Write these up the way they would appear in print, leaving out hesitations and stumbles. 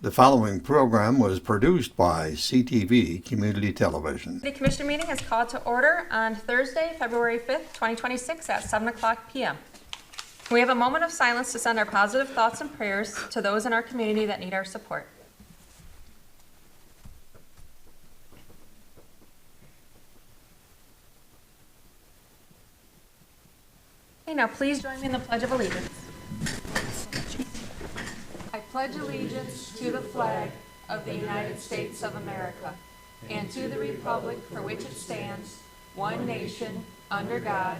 The following program was produced by CTV Community Television. The Commission meeting is called to order on Thursday, February 5th, 2026 at 7 o'clock p.m. We have a moment of silence to send our positive thoughts and prayers to those in our community that need our support. Okay, now please join me in the Pledge of Allegiance. I pledge allegiance to the flag of the United States of America and to the republic for which it stands, one nation, under God,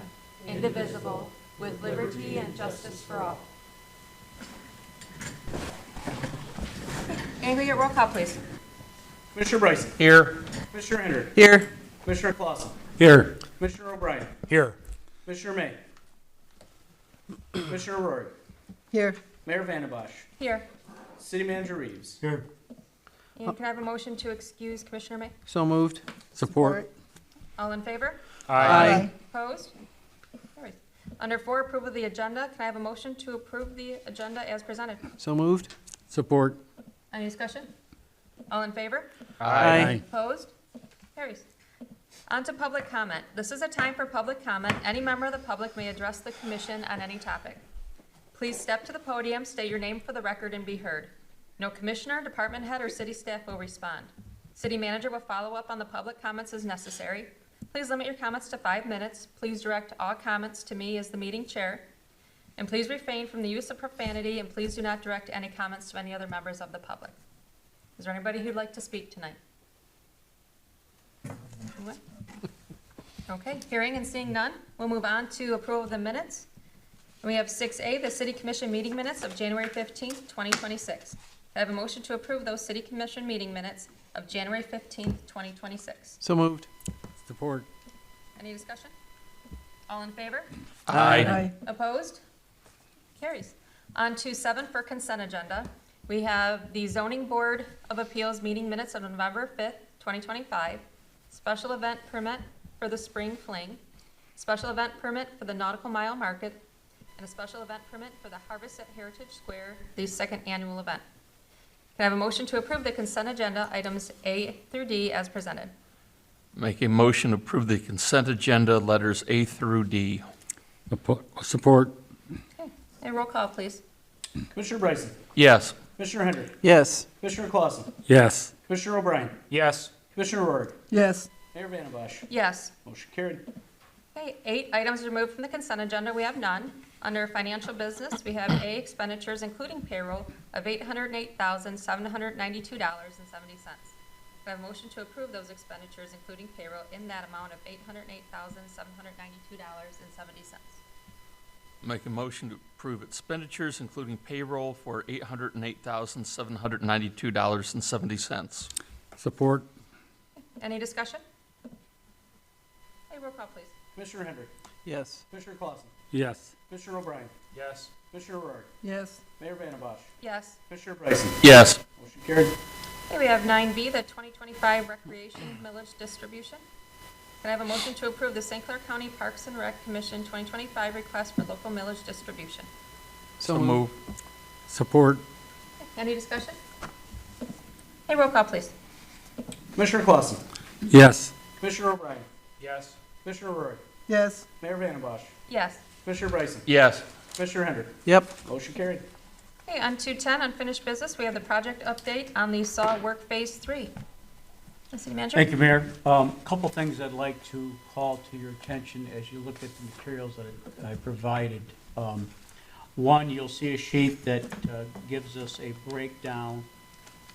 indivisible, with liberty and justice for all. Can we get roll call, please? Commissioner Bryson. Here. Commissioner Hendrick. Here. Commissioner Clausen. Here. Commissioner O'Brien. Here. Commissioner May. Commissioner Rory. Here. Mayor Vandenbosch. Here. City Manager Reeves. Here. And can I have a motion to excuse Commissioner May? So moved. Support. All in favor? Aye. Opposed? Carried. Under 4, approval of the agenda. Can I have a motion to approve the agenda as presented? So moved. Support. Any discussion? All in favor? Aye. Opposed? Carries. On to public comment. This is a time for public comment. Any member of the public may address the commission on any topic. Please step to the podium, state your name for the record, and be heard. No commissioner, department head, or city staff will respond. City manager will follow up on the public comments as necessary. Please limit your comments to 5 minutes. Please direct all comments to me as the meeting chair. And please refrain from the use of profanity, and please do not direct any comments to any other members of the public. Is there anybody who'd like to speak tonight? Anyone? Okay, hearing and seeing none, we'll move on to approval of the minutes. We have 6A, the City Commission meeting minutes of January 15th, 2026. I have a motion to approve those City Commission meeting minutes of January 15th, 2026. So moved. Support. Any discussion? All in favor? Aye. Opposed? Carries. On to 7 for consent agenda. We have the Zoning Board of Appeals meeting minutes of November 5th, 2025, special event permit for the Spring Fling, special event permit for the Nautical Mile Market, and a special event permit for the Harvest at Heritage Square, the second annual event. Can I have a motion to approve the consent agenda items A through D as presented? Make a motion to approve the consent agenda, letters A through D. Support. Okay, a roll call, please. Commissioner Bryson. Yes. Commissioner Hendrick. Yes. Commissioner Clausen. Yes. Commissioner O'Brien. Yes. Commissioner Rory. Yes. Mayor Vandenbosch. Yes. Motion carried. Okay, 8 items removed from the consent agenda. We have none. Under financial business, we have A, expenditures including payroll of $808,792.70. Can I have a motion to approve those expenditures including payroll in that amount of $808,792.70? Make a motion to approve expenditures, including payroll, for $808,792.70. Support. Any discussion? Hey, roll call, please. Commissioner Hendrick. Yes. Commissioner Clausen. Yes. Commissioner O'Brien. Yes. Commissioner Rory. Yes. Mayor Vandenbosch. Yes. Commissioner Bryson. Yes. Motion carried. Okay, we have 9B, the 2025 recreation millage distribution. Can I have a motion to approve the St. Clair County Parks and Rec Commission 2025 request for local millage distribution? So move. Support. Any discussion? Hey, roll call, please. Commissioner Clausen. Yes. Commissioner O'Brien. Yes. Commissioner Rory. Yes. Mayor Vandenbosch. Yes. Commissioner Bryson. Yes. Commissioner Hendrick. Yep. Motion carried. Okay, on to 10, unfinished business. We have the project update on the SAW Work Phase 3. City Manager? Thank you, Mayor. Couple things I'd like to call to your attention as you look at the materials that I provided. One, you'll see a sheet that gives us a breakdown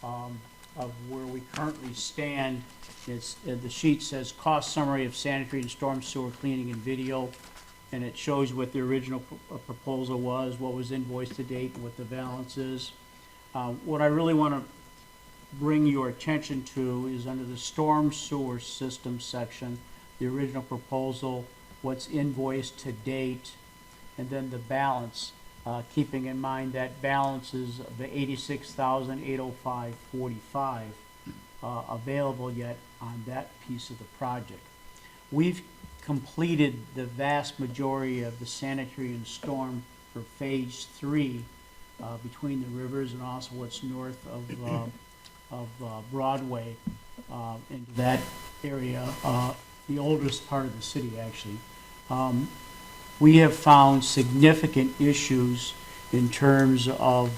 of where we currently stand. The sheet says cost summary of sanitary and storm sewer cleaning and video, and it shows what the original proposal was, what was invoiced to date, and what the balance is. What I really want to bring your attention to is under the storm sewer system section, the original proposal, what's invoiced to date, and then the balance, keeping in mind that balance is the $86,805.45 available yet on that piece of the project. We've completed the vast majority of the sanitary and storm for phase 3 between the rivers and also what's north of Broadway into that area, the oldest part of the city, actually. We have found significant issues in terms of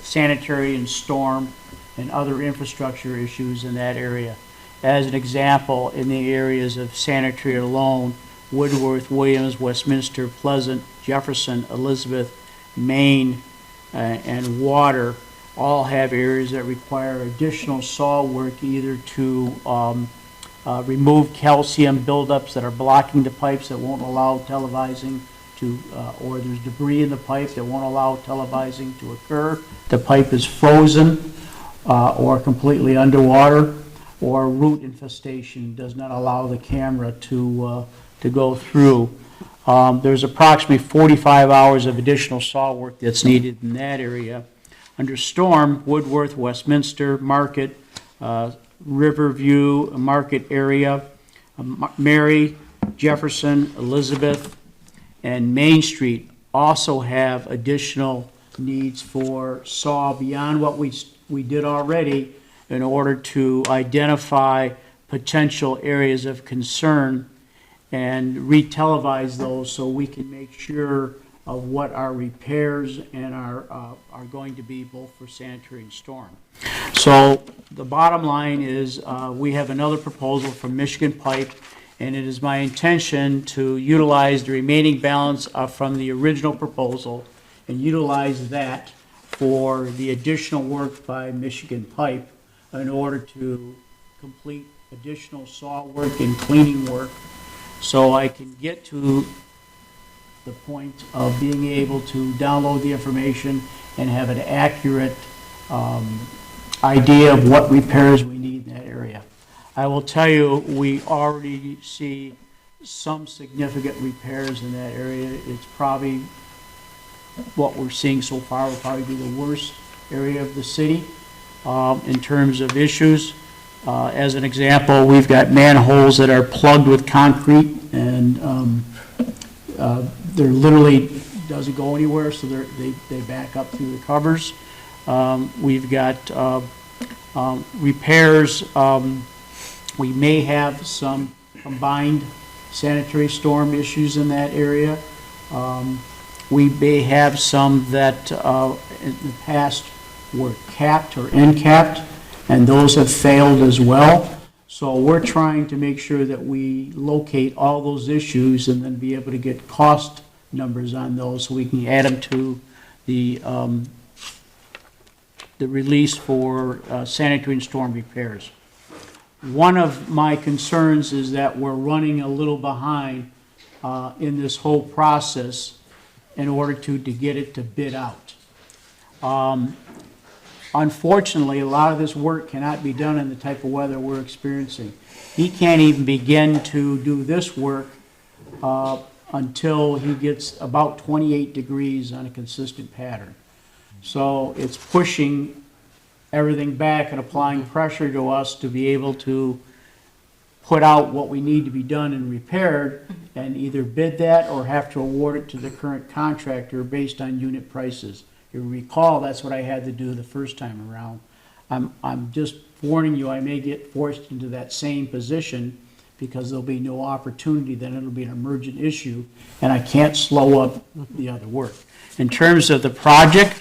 sanitary and storm and other infrastructure issues in that area. As an example, in the areas of sanitary alone, Woodworth, Williams, Westminster, Pleasant, Jefferson, Elizabeth, Maine, and Water all have areas that require additional saw work, either to remove calcium buildups that are blocking the pipes that won't allow televising to, or there's debris in the pipe that won't allow televising to occur. The pipe is frozen or completely underwater, or root infestation does not allow the camera to go through. There's approximately 45 hours of additional saw work that's needed in that area. Under storm, Woodworth, Westminster, Market, Riverview, Market area, Mary, Jefferson, Elizabeth, and Main Street also have additional needs for saw beyond what we did already in order to identify potential areas of concern and re-televise those so we can make sure of what our repairs and are going to be both for sanitary and storm. So the bottom line is we have another proposal from Michigan Pipe, and it is my intention to utilize the remaining balance from the original proposal and utilize that for the additional work by Michigan Pipe in order to complete additional saw work and cleaning work, so I can get to the point of being able to download the information and have an accurate idea of what repairs we need in that area. I will tell you, we already see some significant repairs in that area. It's probably, what we're seeing so far will probably be the worst area of the city in terms of issues. As an example, we've got manholes that are plugged with concrete, and they're literally doesn't go anywhere, so they back up through the covers. We've got repairs. We may have some combined sanitary storm issues in that area. We may have some that in the past were capped or end-capped, and those have failed as well. So we're trying to make sure that we locate all those issues and then be able to get cost numbers on those so we can add them to the release for sanitary and storm repairs. One of my concerns is that we're running a little behind in this whole process in order to get it to bid out. Unfortunately, a lot of this work cannot be done in the type of weather we're experiencing. He can't even begin to do this work until he gets about 28 degrees on a consistent pattern. So it's pushing everything back and applying pressure to us to be able to put out what we need to be done and repaired, and either bid that or have to award it to the current contractor based on unit prices. You recall, that's what I had to do the first time around. I'm just warning you, I may get forced into that same position because there'll be no opportunity, then it'll be an emergent issue, and I can't slow up the other work. In terms of the project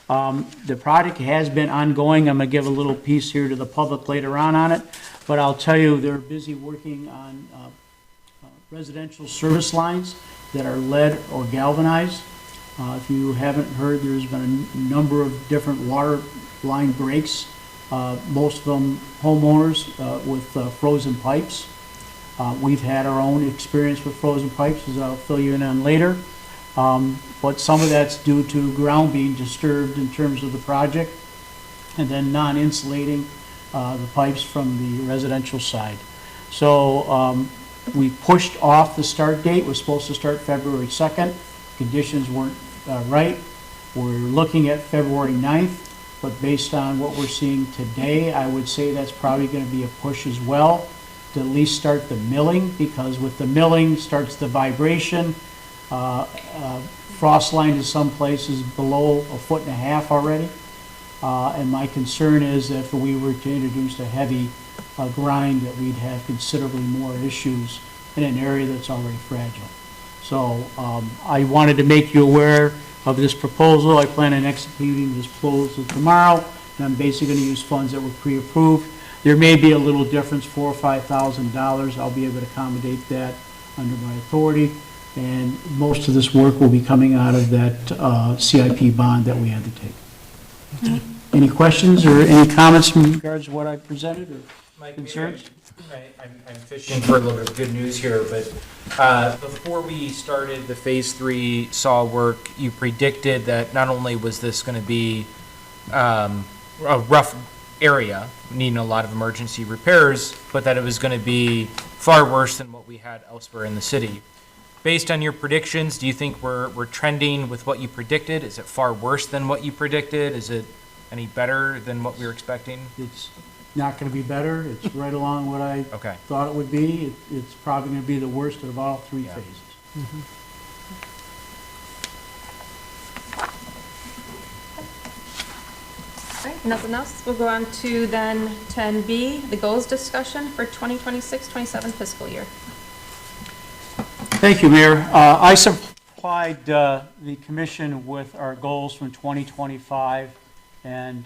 has been ongoing. I'm going to give a little piece here to the public later on it, but I'll tell you they're busy working on residential service lines that are lead or galvanized. If you haven't heard, there's been a number of different water line breaks, most of them homeowners with frozen pipes. We've had our own experience with frozen pipes, as I'll fill you in on later. But some of that's due to ground being disturbed in terms of the project, and then non-insulating the pipes from the residential side. So we pushed off the start date. It was supposed to start February 2nd. Conditions weren't right. We're looking at February 9th, but based on what we're seeing today, I would say that's probably going to be a push as well, to at least start the milling, because with the milling starts the vibration frost line in some places below 1.5 feet already. And my concern is that if we were to introduce a heavy grind, that we'd have considerably more issues in an area that's already fragile. So I wanted to make you aware of this proposal. I plan on executing this proposal tomorrow, and I'm basically going to use funds that were pre-approved. There may be a little difference, $4,000 or $5,000. I'll be able to accommodate that under my authority, and most of this work will be coming out of that CIP bond that we had to take. Any questions or any comments in regards to what I presented or Mike, concerns? I'm fishing for a little bit of good news here, but before we started the Phase 3 SAW work, you predicted that not only was this going to be a rough area, needing a lot of emergency repairs, but that it was going to be far worse than what we had elsewhere in the city. Based on your predictions, do you think we're trending with what you predicted? Is it far worse than what you predicted? Is it any better than what we were expecting? It's not going to be better. It's right along what I Okay. thought it would be. It's probably going to be the worst of all three Yeah. phases. All right, nothing else. We'll go on to then 10B, the goals discussion for 2026-27 fiscal year. Thank you, Mayor. I supplied the commission with our goals from 2025 and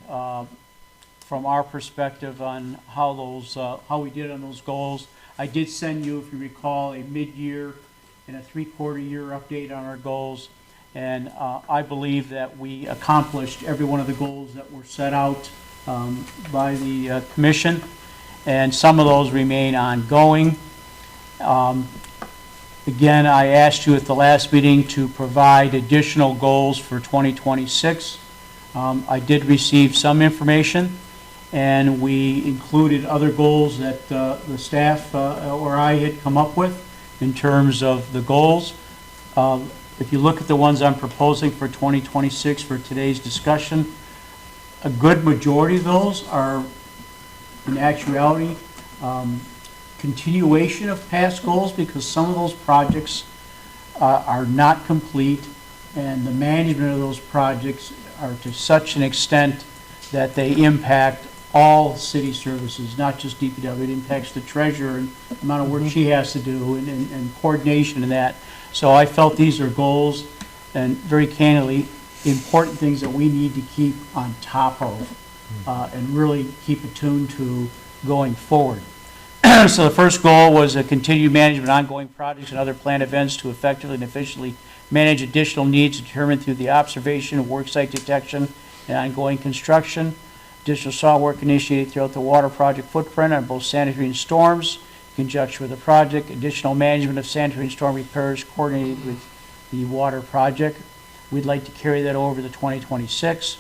from our perspective on how we did on those goals. I did send you, if you recall, a mid-year and a three-quarter year update on our goals. And I believe that we accomplished every one of the goals that were set out by the commission. And some of those remain ongoing. Again, I asked you at the last meeting to provide additional goals for 2026. I did receive some information, and we included other goals that the staff or I had come up with in terms of the goals. If you look at the ones I'm proposing for 2026 for today's discussion, a good majority of those are, in actuality, continuation of past goals, because some of those projects are not complete, and the management of those projects are to such an extent that they impact all city services, not just DPW. It impacts the treasurer and the amount of work she has to do and coordination and that. So I felt these are goals, and very candidly, important things that we need to keep on top of and really keep attuned to going forward. So the first goal was a continued management of ongoing projects and other planned events to effectively and efficiently manage additional needs determined through the observation of worksite detection and ongoing construction. Additional SAW work initiated throughout the water project footprint on both sanitary and storms in conjunction with the project. Additional management of sanitary and storm repairs coordinated with the water project. We'd like to carry that over to 2026.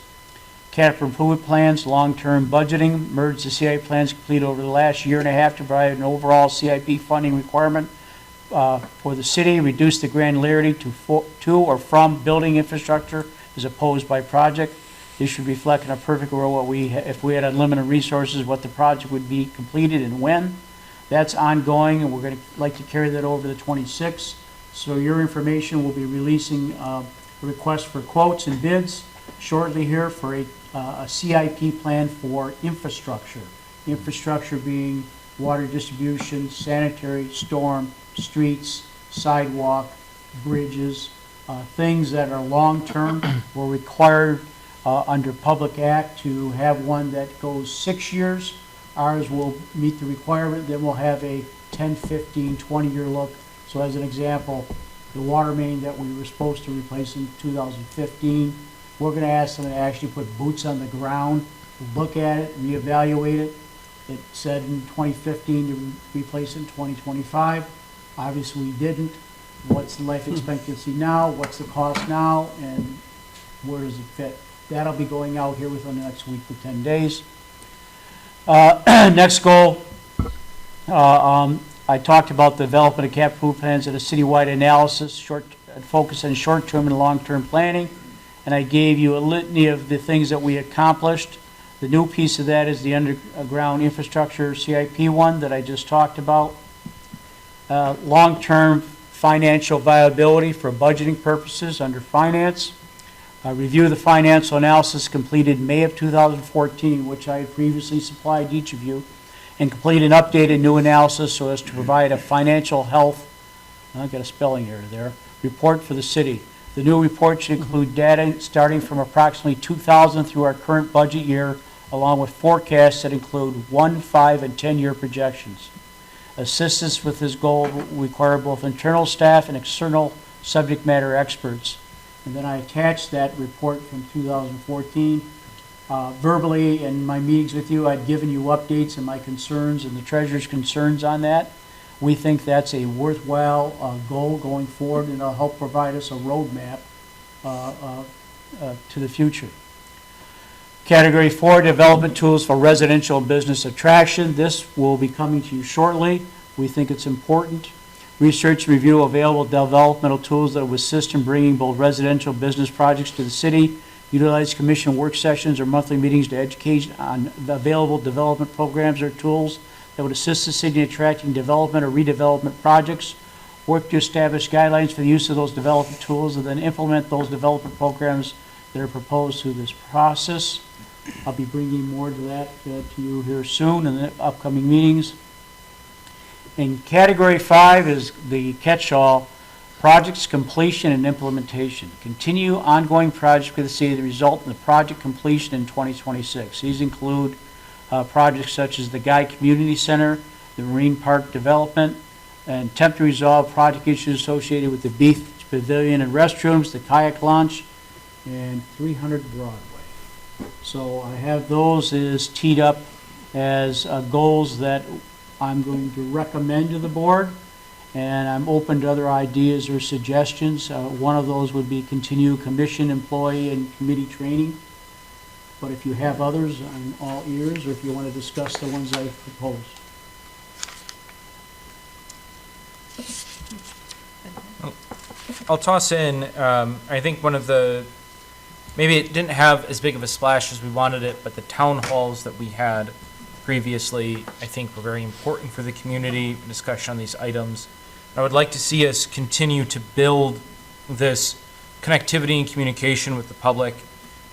Capital improvement plans, long-term budgeting, merge the CIP plans complete over the last year and a half to provide an overall CIP funding requirement for the city, reduce the granularity to or from building infrastructure as opposed by project. This should reflect in a perfect world what if we had unlimited resources, what the project would be completed and when. That's ongoing, and we're going to like to carry that over to 26. So your information will be releasing a request for quotes and bids shortly here for a CIP plan for infrastructure. Infrastructure being water distribution, sanitary, storm, streets, sidewalk, bridges, things that are long-term. We're required under Public Act to have one that goes 6 years. Ours will meet the requirement, then we'll have a 10, 15, 20-year look. So as an example, the water main that we were supposed to replace in 2015, we're going to ask them to actually put boots on the ground, look at it, reevaluate it. It said in 2015 to replace it in 2025. Obviously, we didn't. What's the life expectancy now? What's the cost now? And where does it fit? That'll be going out here within the next week to 10 days. Next goal, I talked about the development of capital plans and a citywide analysis, focus on short-term and long-term planning. And I gave you a litany of the things that we accomplished. The new piece of that is the underground infrastructure CIP one that I just talked about. Long-term financial viability for budgeting purposes under finance. Review the financial analysis completed May of 2014, which I had previously supplied each of you, and complete an updated new analysis so as to provide a financial health, I got a spelling error there, report for the city. The new report should include data starting from approximately 2000 through our current budget year, along with forecasts that include 1, 5, and 10-year projections. Assistance with this goal will require both internal staff and external subject matter experts. And then I attached that report from 2014. Verbally, in my meetings with you, I'd given you updates and my concerns and the treasurer's concerns on that. We think that's a worthwhile goal going forward, and it'll help provide us a roadmap to the future. Category 4, development tools for residential and business attraction. This will be coming to you shortly. We think it's important. Research and review available developmental tools that will assist in bringing both residential and business projects to the city. Utilize commission work sessions or monthly meetings to educate on the available development programs or tools that would assist the city in attracting development or redevelopment projects. Work to establish guidelines for the use of those development tools and then implement those development programs that are proposed through this process. I'll be bringing more to that to you here soon in the upcoming meetings. And category 5 is the catch-all, projects completion and implementation. Continue ongoing projects with the city that result in the project completion in 2026. These include projects such as the Guy Community Center, the Marine Park development, and attempt to resolve project issues associated with the Beach Pavilion and restrooms, the kayak launch, and 300 Broadway. So I have those as teed up as goals that I'm going to recommend to the board, and I'm open to other ideas or suggestions. One of those would be continue commission, employee, and committee training. But if you have others, I'm all ears, or if you want to discuss the ones I've proposed. I'll toss in, I think one of the, maybe it didn't have as big of a splash as we wanted it, but the town halls that we had previously, I think were very important for the community, discussion on these items. I would like to see us continue to build this connectivity and communication with the public,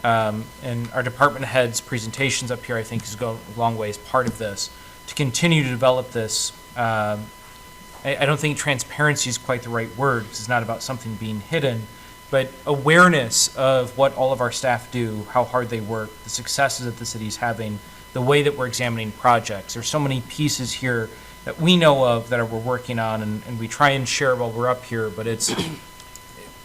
and our department heads' presentations up here, I think, is go a long way as part of this, to continue to develop this. I don't think transparency is quite the right word, because it's not about something being hidden, but awareness of what all of our staff do, how hard they work, the successes that the city's having, the way that we're examining projects. There's so many pieces here that we know of that we're working on, and we try and share while we're up here, but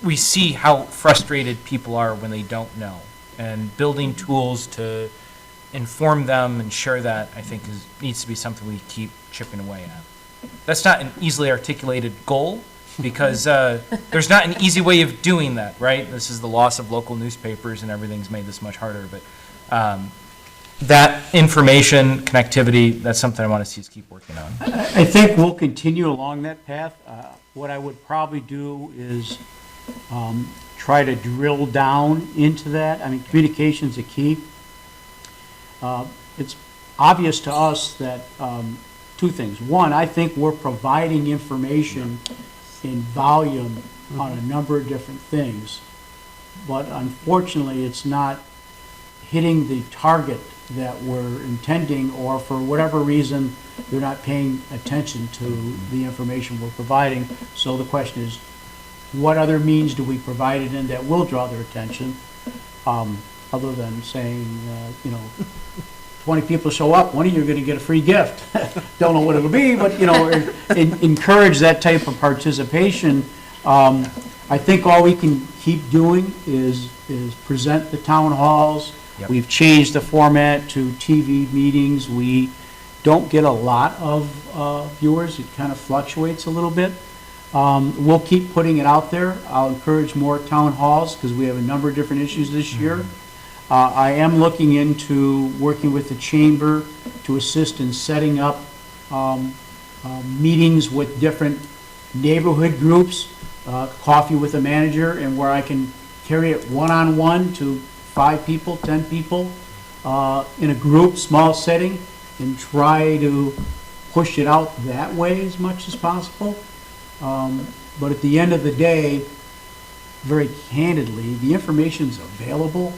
we see how frustrated people are when they don't know. And building tools to inform them and share that, I think, needs to be something we keep chipping away at. That's not an easily articulated goal, because there's not an easy way of doing that, right? This is the loss of local newspapers and everything's made this much harder, but that information, connectivity, that's something I want to see us keep working on. I think we'll continue along that path. What I would probably do is try to drill down into that. I mean, communication's a key. It's obvious to us that two things. One, I think we're providing information in volume on a number of different things, but unfortunately, it's not hitting the target that we're intending, or for whatever reason, they're not paying attention to the information we're providing. So the question is, what other means do we provide it in that will draw their attention, other than saying, 20 people show up, one of you are going to get a free gift. Don't know what it'll be, but, encourage that type of participation. I think all we can keep doing is present the town halls. Yep. We've changed the format to TV meetings. We don't get a lot of viewers. It kind of fluctuates a little bit. We'll keep putting it out there. I'll encourage more town halls because we have a number of different issues this year. I am looking into working with the chamber to assist in setting up meetings with different neighborhood groups, coffee with a manager, and where I can carry it one-on-one to 5 people, 10 people in a group, small setting, and try to push it out that way as much as possible. But at the end of the day, very candidly, the information's available.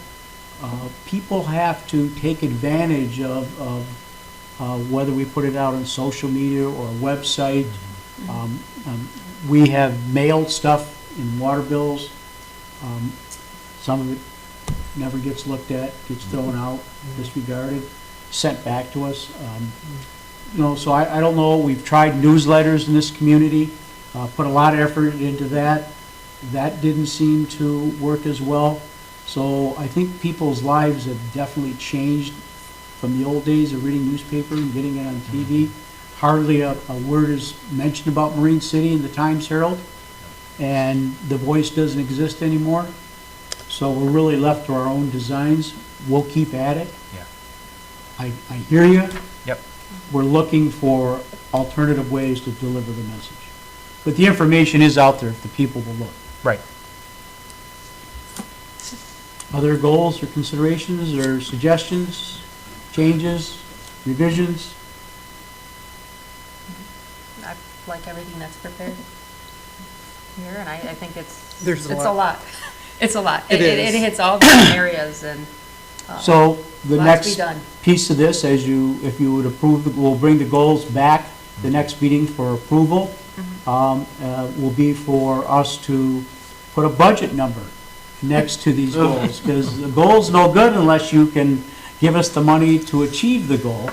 People have to take advantage of whether we put it out on social media or a website. We have mailed stuff in water bills. Some of it never gets looked at, gets thrown out, disregarded, sent back to us. So I don't know, we've tried newsletters in this community, put a lot of effort into that. That didn't seem to work as well. So I think people's lives have definitely changed from the old days of reading newspaper and getting it on TV. Hardly a word is mentioned about Marine City in the Times Herald, and the voice doesn't exist anymore. So we're really left to our own designs. We'll keep at it. Yeah. I hear you. Yep. We're looking for alternative ways to deliver the message. But the information is out there if the people will look. Right. Other goals or considerations or suggestions, changes, revisions? I like everything that's prepared here, and I think it's There's a it's lot. a lot. It's a lot. It It is. hits all different areas, and So the lots to be next done. piece of this, if you would approve, we'll bring the goals back, the next meeting for approval, will be for us to put a budget number next to these goals, because the goal's no good unless you can give us the money to achieve the goal.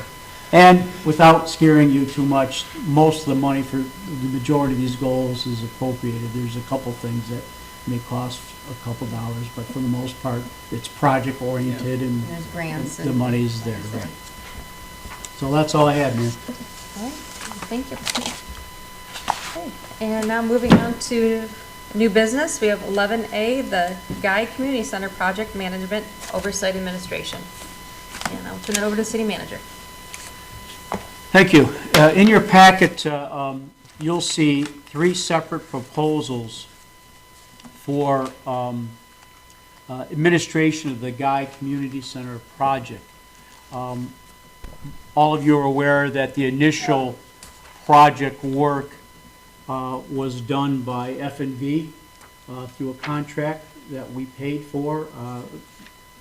And without scaring you too much, most of the money for the majority of these goals is appropriated. There's a couple things that may cost a couple dollars, but for the most part, it's project-oriented and There's grants the and. money's there. Right. So that's all I had, man. All right, thank you. Okay, and now moving on to new business, we have 11A, the Guy Community Center Project Management Oversight Administration. And I'll turn it over to City Manager. Thank you. In your packet, you'll see 3 separate proposals for administration of the Guy Community Center project. All of you are aware that the initial project work was done by F&V through a contract that we paid for.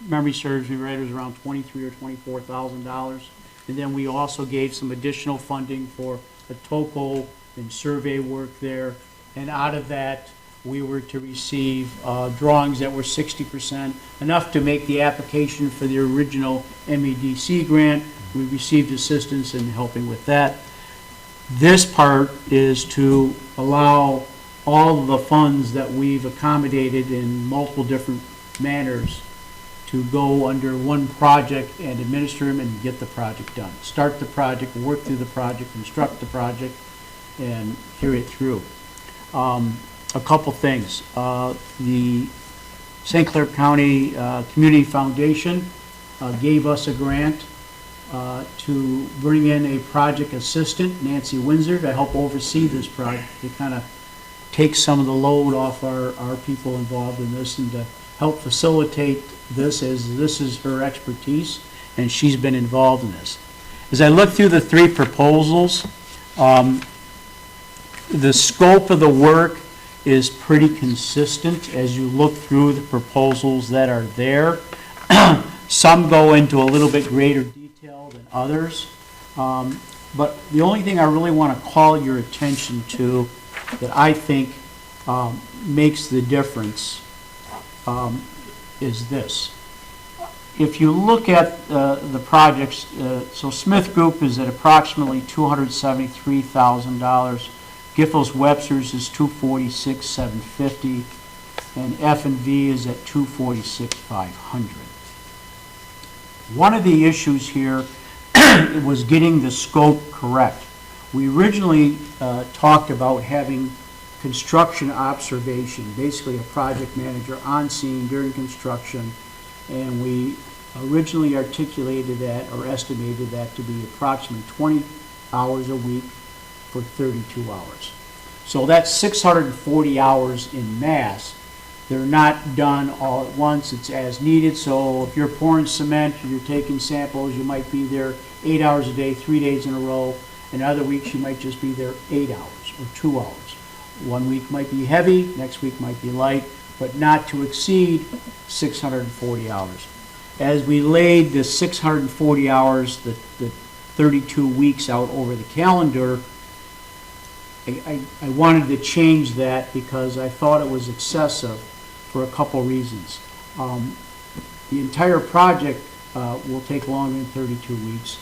Memory serves me right, it was around $23,000 or $24,000. And then we also gave some additional funding for a topo and survey work there. And out of that, we were to receive drawings that were 60%, enough to make the application for the original MEDC grant. We received assistance in helping with that. This part is to allow all of the funds that we've accommodated in multiple different manners to go under one project and administer them and get the project done. Start the project, work through the project, construct the project, and carry it through. A couple things. The St. Clair County Community Foundation gave us a grant to bring in a project assistant, Nancy Windsor, to help oversee this project, to kind of take some of the load off our people involved in this and to help facilitate this, as this is her expertise and she's been involved in this. As I look through the 3 proposals, the scope of the work is pretty consistent as you look through the proposals that are there. Some go into a little bit greater detail than others. But the only thing I really want to call your attention to that I think makes the difference is this. If you look at the projects, so Smith Group is at approximately $273,000. Giffords Webster's is $246,750, and F&V is at $246,500. One of the issues here was getting the scope correct. We originally talked about having construction observation, basically a project manager on scene during construction, and we originally articulated that or estimated that to be approximately 20 hours a week for 32 hours. So that's 640 hours in mass. They're not done all at once, it's as needed. So if you're pouring cement, you're taking samples, you might be there 8 hours a day, 3 days in a row, and other weeks you might just be there 8 hours or 2 hours. One week might be heavy, next week might be light, but not to exceed 640 hours. As we laid the 640 hours, the 32 weeks out over the calendar, I wanted to change that because I thought it was excessive for a couple reasons. The entire project will take longer than 32 weeks,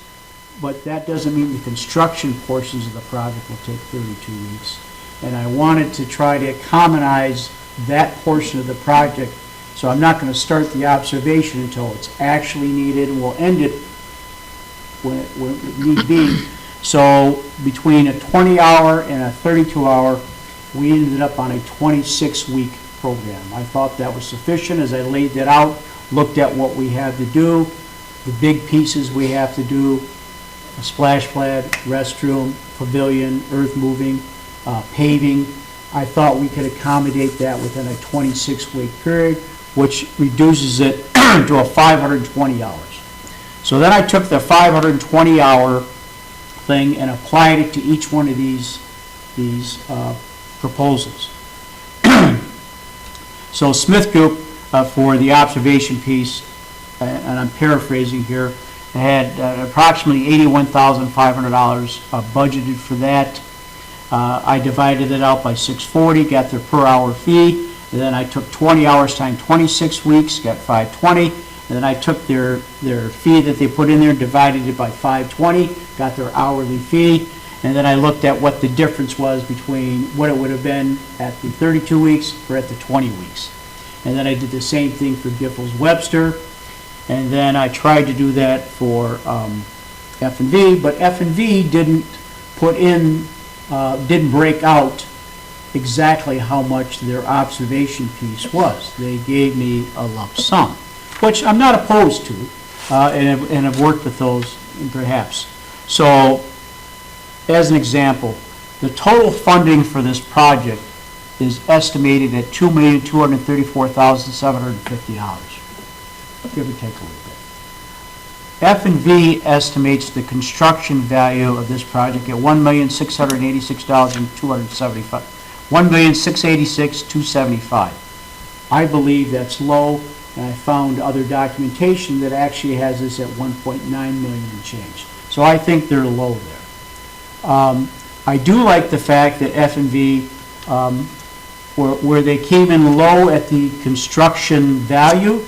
but that doesn't mean the construction portions of the project will take 32 weeks. And I wanted to try to commonize that portion of the project, so I'm not going to start the observation until it's actually needed, and we'll end it when it need be. So between a 20-hour and a 32-hour, we ended up on a 26-week program. I thought that was sufficient as I laid that out, looked at what we had to do, the big pieces we have to do, a splash pad, restroom, pavilion, earth moving, paving. I thought we could accommodate that within a 26-week period, which reduces it to a 520 hours. So then I took the 520-hour thing and applied it to each one of these proposals. So Smith Group, for the observation piece, and I'm paraphrasing here, had approximately $81,500 budgeted for that. I divided it out by 640, got their per hour fee, and then I took 20 hours times 26 weeks, got 520, and then I took their fee that they put in there, divided it by 520, got their hourly fee, and then I looked at what the difference was between what it would have been at the 32 weeks or at the 20 weeks. And then I did the same thing for Giffords-Webster, and then I tried to do that for F&V, but F&V didn't put in, didn't break out exactly how much their observation piece was. They gave me a lump sum, which I'm not opposed to, and have worked with those perhaps. So, as an example, the total funding for this project is estimated at $2,234,750, give or take a little bit. F&V estimates the construction value of this project at $1,686,275, $1,686,275. I believe that's low, and I found other documentation that actually has this at 1.9 million and change. So I think they're low there. I do like the fact that F&V, where they came in low at the construction value,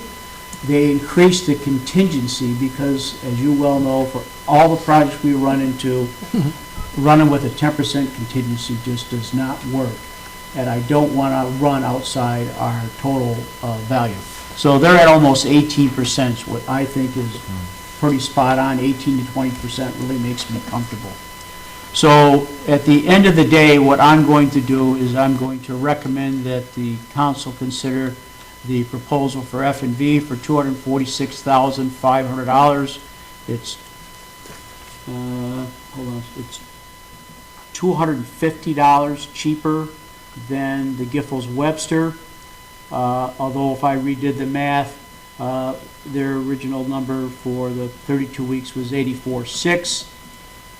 they increased the contingency because, as you well know, for all the projects we run into, running with a 10% contingency just does not work. And I don't want to run outside our total value. So they're at almost 18%, what I think is pretty spot on. 18 to 20% really makes me comfortable. So at the end of the day, what I'm going to do is I'm going to recommend that the council consider the proposal for F&V for $246,500. It's, hold on, it's $250 cheaper than the Giffords-Webster. Although if I redid the math, their original number for the 32 weeks was $84,600.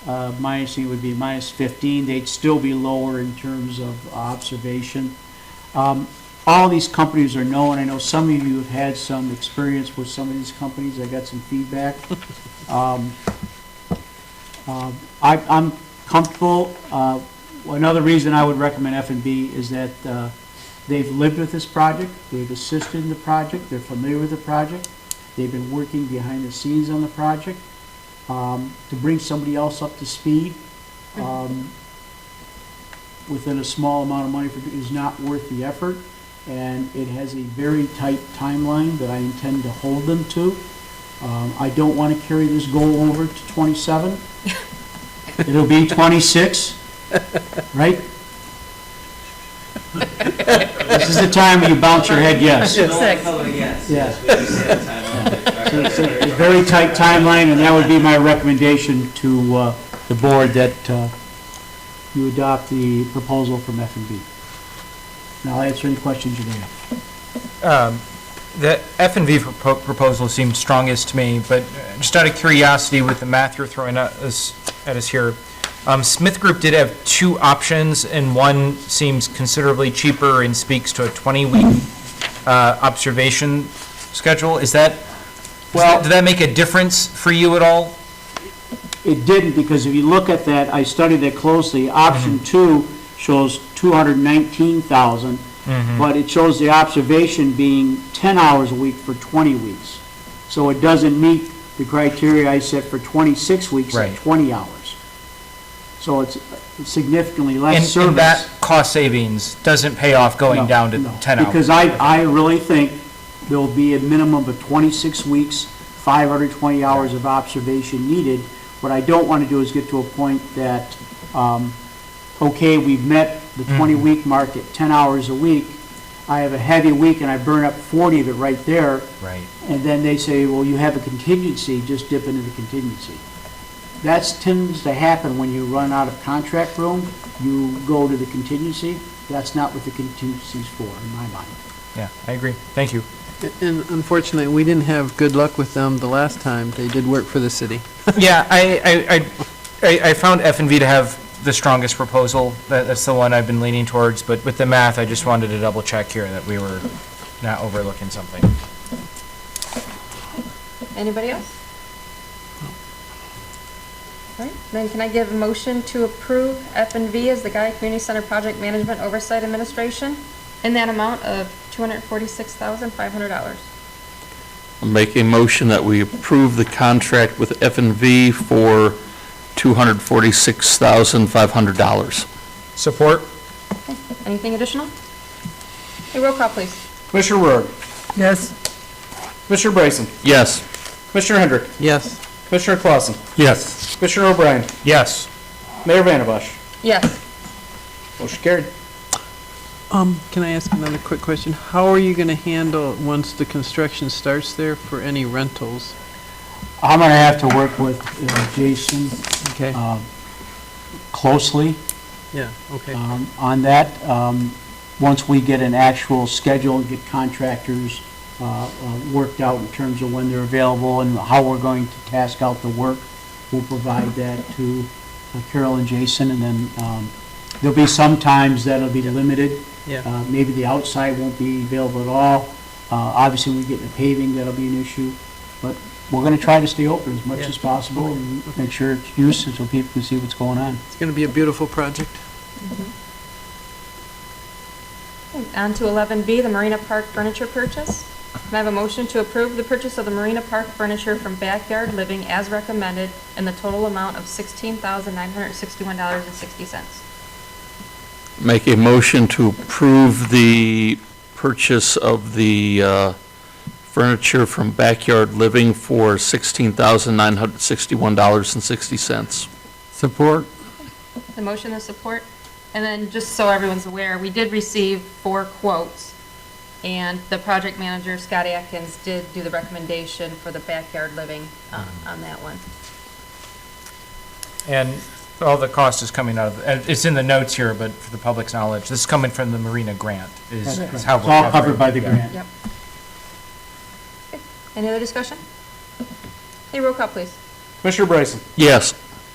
Minusing would be minus 15. They'd still be lower in terms of observation. All these companies are known. I know some of you have had some experience with some of these companies. I got some feedback. I'm comfortable. Another reason I would recommend F&B is that they've lived with this project, they've assisted in the project, they're familiar with the project, they've been working behind the scenes on the project. To bring somebody else up to speed within a small amount of money is not worth the effort, and it has a very tight timeline that I intend to hold them to. I don't want to carry this goal over to 27. It'll be 26, right? This is the time when you bounce your head yes. Six. Yeah. So it's a very tight timeline, and that would be my recommendation to the board that you adopt the proposal from F&B. Now I'll answer any questions you may have. The F&V proposal seemed strongest to me, but just out of curiosity with the math you're throwing at us here, Smith Group did have two options, and one seems considerably cheaper and speaks to a 20-week observation schedule. Is that, Well- did that make a difference for you at all? It didn't, because if you look at that, I studied it closely. Option 2 shows 219,000, but it shows the observation being 10 hours a week for 20 weeks. So it doesn't meet the criteria I set for 26 weeks Right. at 20 hours. So it's significantly less And service. that cost savings doesn't pay off going No, down to no. 10 hours? Because I really think there'll be a minimum of 26 weeks, 520 hours of observation needed. What I don't want to do is get to a point that, okay, we've met the 20-week mark at 10 hours a week. I have a heavy week and I burn up 40 of it right there. Right. And then they say, well, you have a contingency, just dip into the contingency. That tends to happen when you run out of contract room, you go to the contingency. That's not what the contingency's for, in my mind. Yeah, I agree. Thank you. And unfortunately, we didn't have good luck with them the last time. They did work for the city. Yeah, I found F&V to have the strongest proposal. That's the one I've been leaning towards, but with the math, I just wanted to double check here that we were not overlooking something. Anybody else? All right, then can I give a motion to approve F&V as the Gaia Community Center Project Management Oversight Administration in that amount of $246,500? I'll make a motion that we approve the contract with F&V for $246,500. Support? Anything additional? Hey, roll call, please. Commissioner Rohr, Yes. Commissioner Bryson, Yes. Commissioner Hendrick, Yes. Commissioner Clausen, Yes. Commissioner O'Brien, Yes. Mayor Vandenbosch. Yes. Motion carried. Can I ask another quick question? How are you gonna handle, once the construction starts there, for any rentals? I'm gonna have to work with Jason Okay, closely yeah, okay. on that. Once we get an actual schedule and get contractors worked out in terms of when they're available and how we're going to task out the work, we'll provide that to Carol and Jason, and then there'll be some times that'll be limited. Yeah. Maybe the outside won't be available at all. Obviously, when we get into paving, that'll be an issue. But we're gonna try to stay open as much Yeah. as possible and make sure it's used so people can see what's going on. It's gonna be a beautiful project. On to 11B, the Marina Park furniture purchase. Can I have a motion to approve the purchase of the Marina Park furniture from Backyard Living as recommended in the total amount of $16,961.60? Make a motion to approve the purchase of the furniture from Backyard Living for $16,961.60. Support? The motion is support. And then, just so everyone's aware, we did receive 4 quotes, and the project manager, Scott Atkins, did do the recommendation for the Backyard Living on that one. And all the cost is coming out of, it's in the notes here, but for the public's knowledge, this is coming from the Marina grant, is how we're It's all covered by the yeah. grant. Yep. Okay. Any other discussion? Hey, roll call, please. Commissioner Bryson, Yes.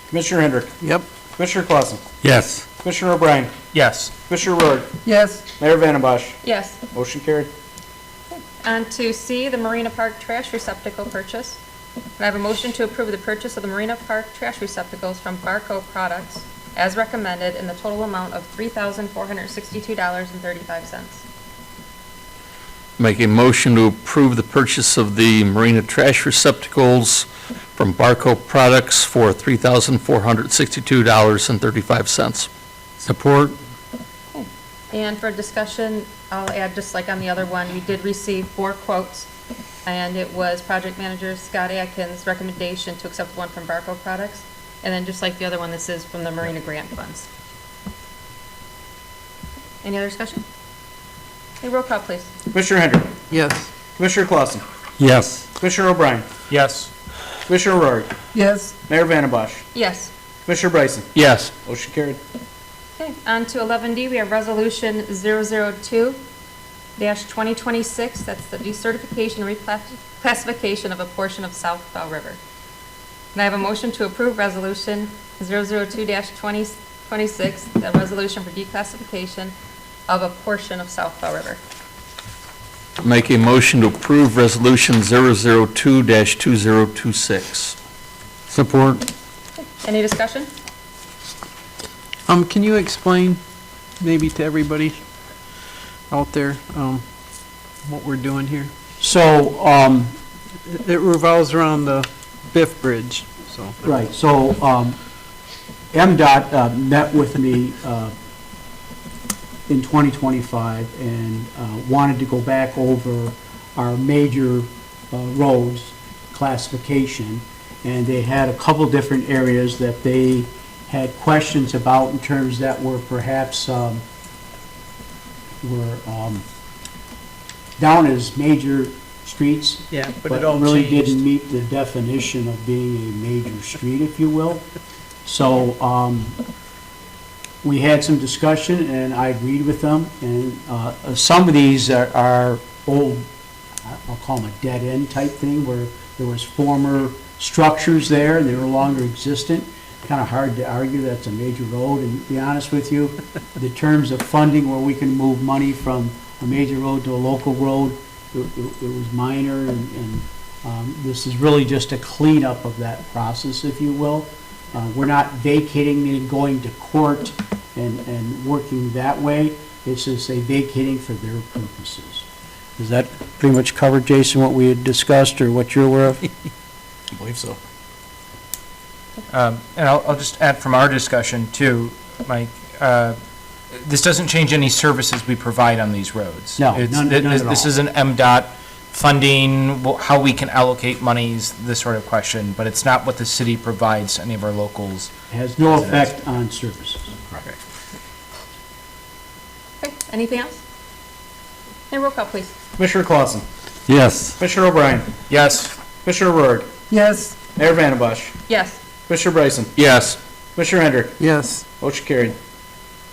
Commissioner Hendrick, Yep. Commissioner Clausen, Yes. Commissioner O'Brien, Yes. Commissioner Rohr, Yes. Mayor Vandenbosch. Yes. Motion carried. On to C, the Marina Park trash receptacle purchase. Can I have a motion to approve the purchase of the Marina Park trash receptacles from Barco Products as recommended in the total amount of $3,462.35? Make a motion to approve the purchase of the Marina trash receptacles from Barco Products for $3,462.35. Support? And for discussion, I'll add, just like on the other one, we did receive 4 quotes, and it was project manager Scott Atkins' recommendation to accept one from Barco Products, and then just like the other one, this is from the Marina Grant Funds. Any other discussion? Hey, roll call, please. Commissioner Hendrick, Yes. Commissioner Clausen, Yes. Commissioner O'Brien, Yes. Commissioner Rohr, Yes. Mayor Vandenbosch. Yes. Commissioner Bryson. Yes. Motion carried. Okay, on to 11D, we have Resolution 002-2026, that's the decertification and reclassification of a portion of South Bow River. Can I have a motion to approve Resolution 002-2026, the resolution for declassification of a portion of South Fall River? Make a motion to approve Resolution 002-2026. Support. Any discussion? Can you explain, maybe to everybody out there, what we're doing here? So, It revolves around the Biff Bridge, so. right, so MDOT met with me in 2025 and wanted to go back over our major roads classification, and they had a couple different areas that they had questions about in terms that were perhaps down as major streets, Yeah, but really didn't meet the definition of being a major street, if you will. So we had some discussion, and I agreed with them, and some of these are old, I'll call them a dead-end type thing, where there was former structures there, and they're no longer existent. Kind of hard to argue that's a major road, and to be honest with you, the terms of funding where we can move money from a major road to a local road, it was minor, and this is really just a cleanup of that process, if you will. We're not vacating and going to court and working that way. It's just a vacating for their purposes. Does that pretty much cover, Jason, what we had discussed or what you're aware of? I believe so. And I'll just add from our discussion too, Mike, this doesn't change any services we provide on these roads. No, It's- none at all. This is an MDOT funding, how we can allocate monies, this sort of question, but it's not what the city provides to any of our locals. It has no effect on services. Okay, anything else? And roll call, please. Commissioner Clausen. Yes. Commissioner O'Brien. Yes. Commissioner Rourke. Yes. Mayor Vandembosch. Yes. Commissioner Bryson. Yes. Commissioner Hendrick. Yes. Motion carried.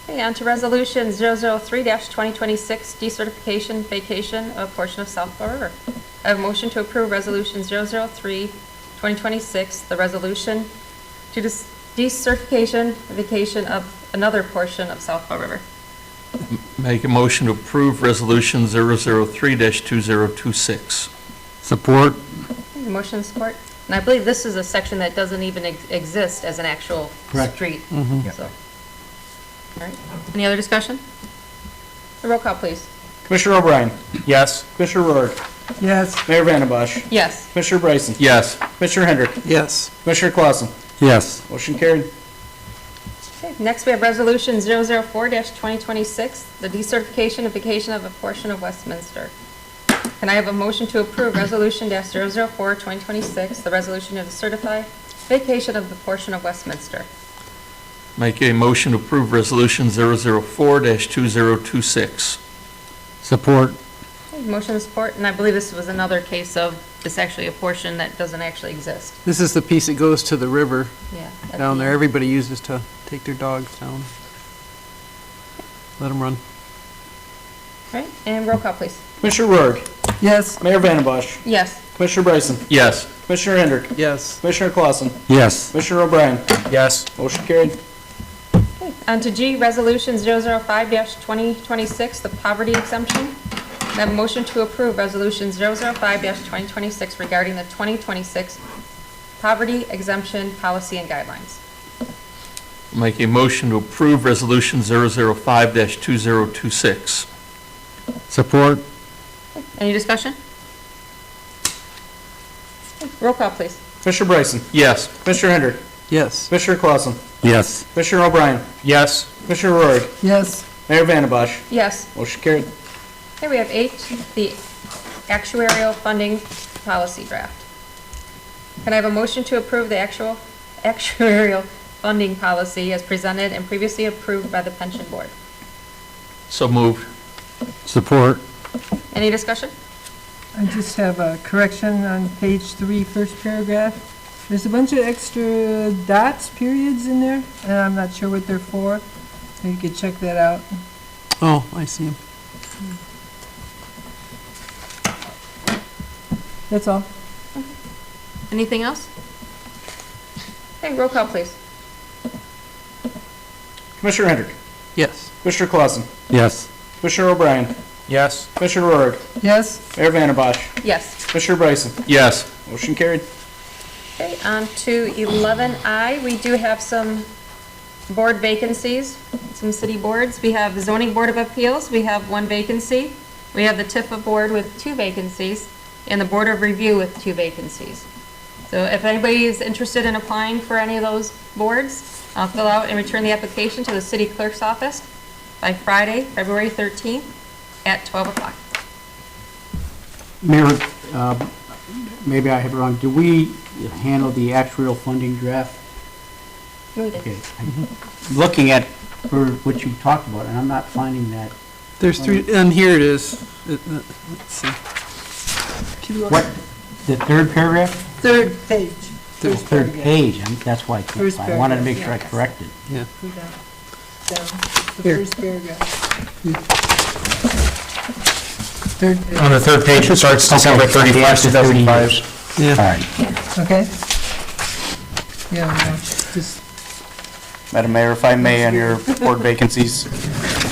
Okay, on to Resolution 003-2026, decertification, vacation of a portion of South Fall River. I have a motion to approve Resolution 003-2026, the resolution to decertification, vacation of another portion of South Fall River. Make a motion to approve Resolution 003-2026. Support. Okay, the motion and support. And I believe this is a section that doesn't even exist as an actual Correct. street. Yeah. So, all right. Any other discussion? The roll call, please. Commissioner O'Brien. Yes. Commissioner Rourke. Yes. Mayor Vandembosch. Yes. Commissioner Bryson. Yes. Commissioner Hendrick. Yes. Commissioner Clausen. Yes. Motion carried. Okay, next we have Resolution 004-2026, the decertification and vacation of a portion of Westminster. Can I have a motion to approve Resolution 004-2026, the resolution to certify vacation of the portion of Westminster? Make a motion to approve Resolution 004-2026. Support. Okay, motion and support, and I believe this was another case of, it's actually a portion that doesn't actually exist. This is the piece that goes to the river Yeah. at down the there. end. Everybody uses to take their dogs down. Let them run. Right, and roll call, please. Commissioner Rourke. Yes. Mayor Vandembosch. Yes. Commissioner Bryson. Yes. Commissioner Hendrick. Yes. Commissioner Clausen. Yes. Commissioner O'Brien. Yes. Motion carried. Okay, on to G, Resolution 005-2026, the poverty exemption. I have a motion to approve Resolution 005-2026 regarding the 2026 poverty exemption policy and guidelines. Make a motion to approve Resolution 005-2026. Support. Any discussion? Roll call, please. Commissioner Bryson. Yes. Commissioner Hendrick. Yes. Commissioner Clausen. Yes. Commissioner O'Brien. Yes. Commissioner Rourke. Yes. Mayor Vandembosch. Yes. Motion carried. Okay, we have H, the actuarial funding policy draft. Can I have a motion to approve the actuarial funding policy as presented and previously approved by the pension board? So moved. Support. Any discussion? I just have a correction on page 3, first paragraph. There's a bunch of extra dots, periods in there, and I'm not sure what they're for. You could check that out. Oh, I see him. That's all. Anything else? Okay, roll call, please. Commissioner Hendrick. Yes. Commissioner Clausen. Yes. Commissioner O'Brien. Yes. Commissioner Rohr. Yes, Mayor Vandembosch. Yes. Commissioner Bryson. Yes. Motion carried. Okay, on to 11I. We do have some board vacancies, some city boards. We have the Zoning Board of Appeals, we have 1 vacancy. We have the TIFA Board with 2 vacancies, and the Board of Review with 2 vacancies. So if anybody is interested in applying for any of those boards, I'll fill out and return the application to the city clerk's office by Friday, February 13th at 12 o'clock. Mayor, maybe I have it wrong. Do we handle the actuarial funding draft? Okay. I'm looking at for what you talked about, and I'm not finding that. There's 3, and here it is. Let's see. What, the third paragraph? third page. First Third paragraph. page, that's why I can't First find. I wanted to paragraph, make sure I yeah. corrected. Yeah. Go down. Down. The Here. first paragraph. Third page. On the third page, it starts December Okay, 31st, after 30 2005. years. Yeah. All right. Okay. Yeah, no, just, Madam Mayor, if I may, on your board vacancies,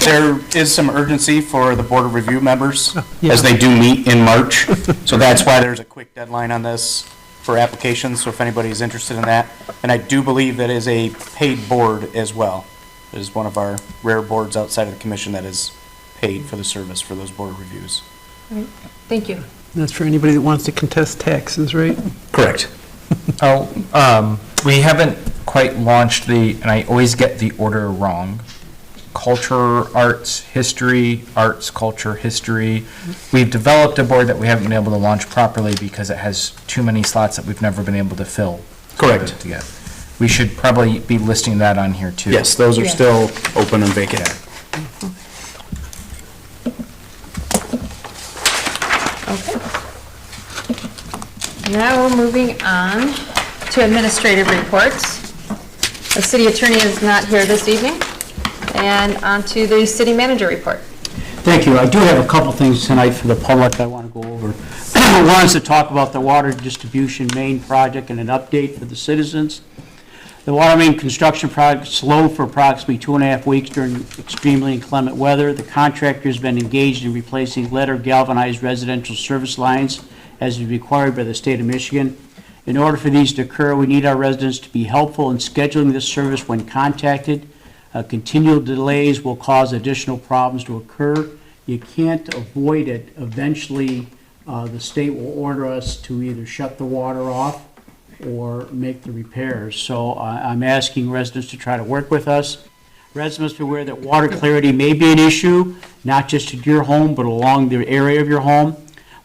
there is some urgency for the Board of Review members, as they do meet in March. So that's why there's a quick deadline on this for applications, so if anybody's interested in that. And I do believe that is a paid board as well. It is one of our rare boards outside of the commission that is paid for the service for those board reviews. Thank you. That's for anybody that wants to contest taxes, right? Correct. Oh, we haven't quite launched and I always get the order wrong. Culture, arts, history, arts, culture, history. We've developed a board that we haven't been able to launch properly because it has too many slots that we've never been able to fill. Correct. To get. We should probably be listing that on here too. Yes, those are Yeah. still open and vacant. Okay. Now we're moving on to administrative reports. The city attorney is not here this evening. And on to the city manager report. Thank you. I do have a couple things tonight for the public I want to go over. One is to talk about the water distribution main project and an update for the citizens. The water main construction project slowed for approximately 2.5 weeks during extremely inclement weather. The contractor has been engaged in replacing lead or galvanized residential service lines as is required by the state of Michigan. In order for these to occur, we need our residents to be helpful in scheduling this service when contacted. Continual delays will cause additional problems to occur. You can't avoid it. Eventually, the state will order us to either shut the water off or make the repairs. So I'm asking residents to try to work with us. Residents must be aware that water clarity may be an issue, not just at your home, but along the area of your home.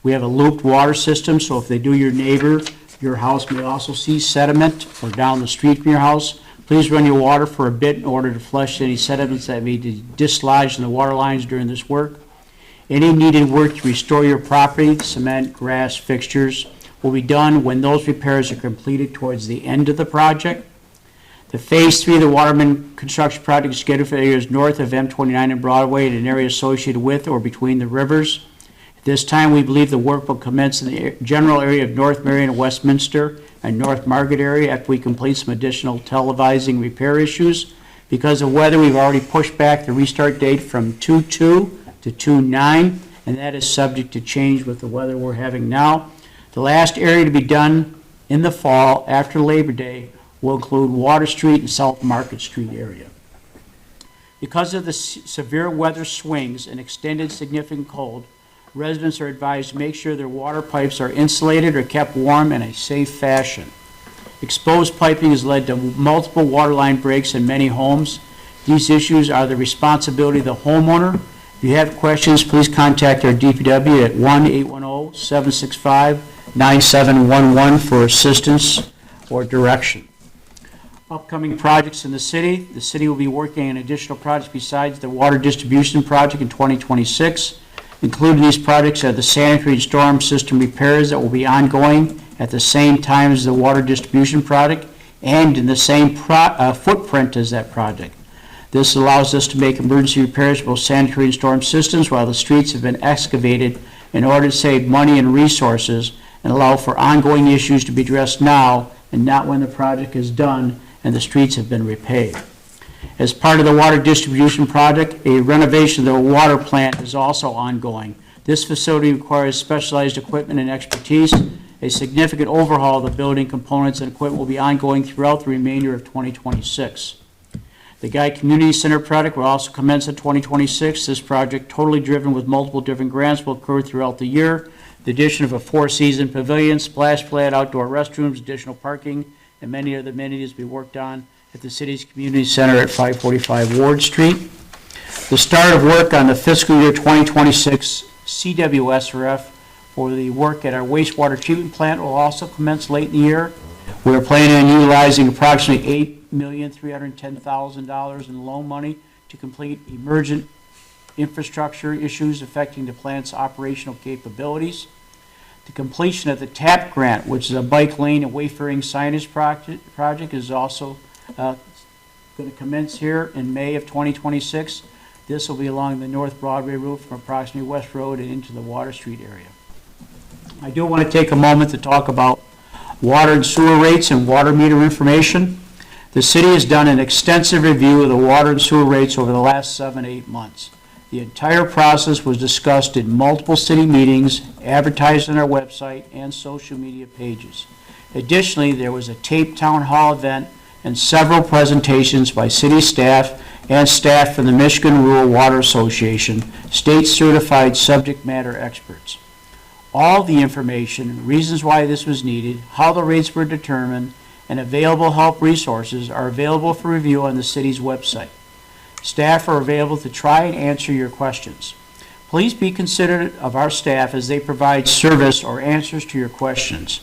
We have a looped water system, so if they do your neighbor, your house may also see sediment or down the street from your house. Please run your water for a bit in order to flush any sediments that may be dislodged in the water lines during this work. Any needed work to restore your property, cement, grass, fixtures, will be done when those repairs are completed towards the end of the project. The Phase 3 of the Waterman construction project is scheduled for areas north of M29 and Broadway and an area associated with or between the rivers. At this time, we believe the work will commence in the general area of North Marion and Westminster and North Market area after we complete some additional televising repair issues. Because of weather, we've already pushed back the restart date from 2/2 to 2/9, and that is subject to change with the weather we're having now. The last area to be done in the fall after Labor Day will include Water Street and South Market Street area. Because of the severe weather swings and extended significant cold, residents are advised to make sure their water pipes are insulated or kept warm in a safe fashion. Exposed piping has led to multiple water line breaks in many homes. These issues are the responsibility of the homeowner. If you have questions, please contact our DPW at 1-810-765-9711 for assistance or direction. Upcoming projects in the city will be working on additional projects besides the water distribution project in 2026. Included in these projects are the sanitary and storm system repairs that will be ongoing at the same time as the water distribution project and in the same footprint as that project. This allows us to make emergency repairs to both sanitary and storm systems while the streets have been excavated in order to save money and resources and allow for ongoing issues to be addressed now and not when the project is done and the streets have been repaved. As part of the water distribution project, a renovation of the water plant is also ongoing. This facility requires specialized equipment and expertise. A significant overhaul of the building components and equipment will be ongoing throughout the remainder of 2026. The Guy Community Center project will also commence in 2026. This project, totally driven with multiple different grants, will occur throughout the year. The addition of a four-season pavilion, splash pad, outdoor restrooms, additional parking, and many other amenities will be worked on at the city's community center at 545 Ward Street. The start of work on the fiscal year 2026 CWSRF for the work at our wastewater treatment plant will also commence late in the year. We are planning on utilizing approximately $8,310,000 in loan money to complete emergent infrastructure issues affecting the plant's operational capabilities. The completion of the TAP grant, which is a bike lane and wayfaring signage project, is also going to commence here in May of 2026. This will be along the North Broadway route from approximately West Road and into the Water Street area. I do want to take a moment to talk about water and sewer rates and water meter information. The city has done an extensive review of the water and sewer rates over the last 7-8 months. The entire process was discussed in multiple city meetings, advertised on our website and social media pages. Additionally, there was a taped town hall event and several presentations by city staff and staff from the Michigan Rural Water Association, state-certified subject matter experts. All the information, reasons why this was needed, how the rates were determined, and available help resources are available for review on the city's website. Staff are available to try and answer your questions. Please be considerate of our staff as they provide service or answers to your questions.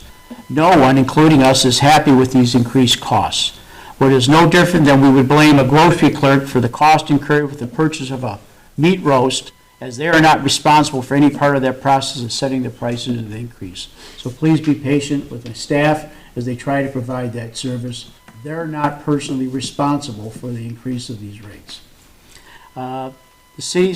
No one, including us, is happy with these increased costs. What is no different than we would blame a grocery clerk for the cost incurred with the purchase of a meat roast, as they are not responsible for any part of that process of setting the prices of the increase. So please be patient with the staff as they try to provide that service. They're not personally responsible for the increase of these rates. The city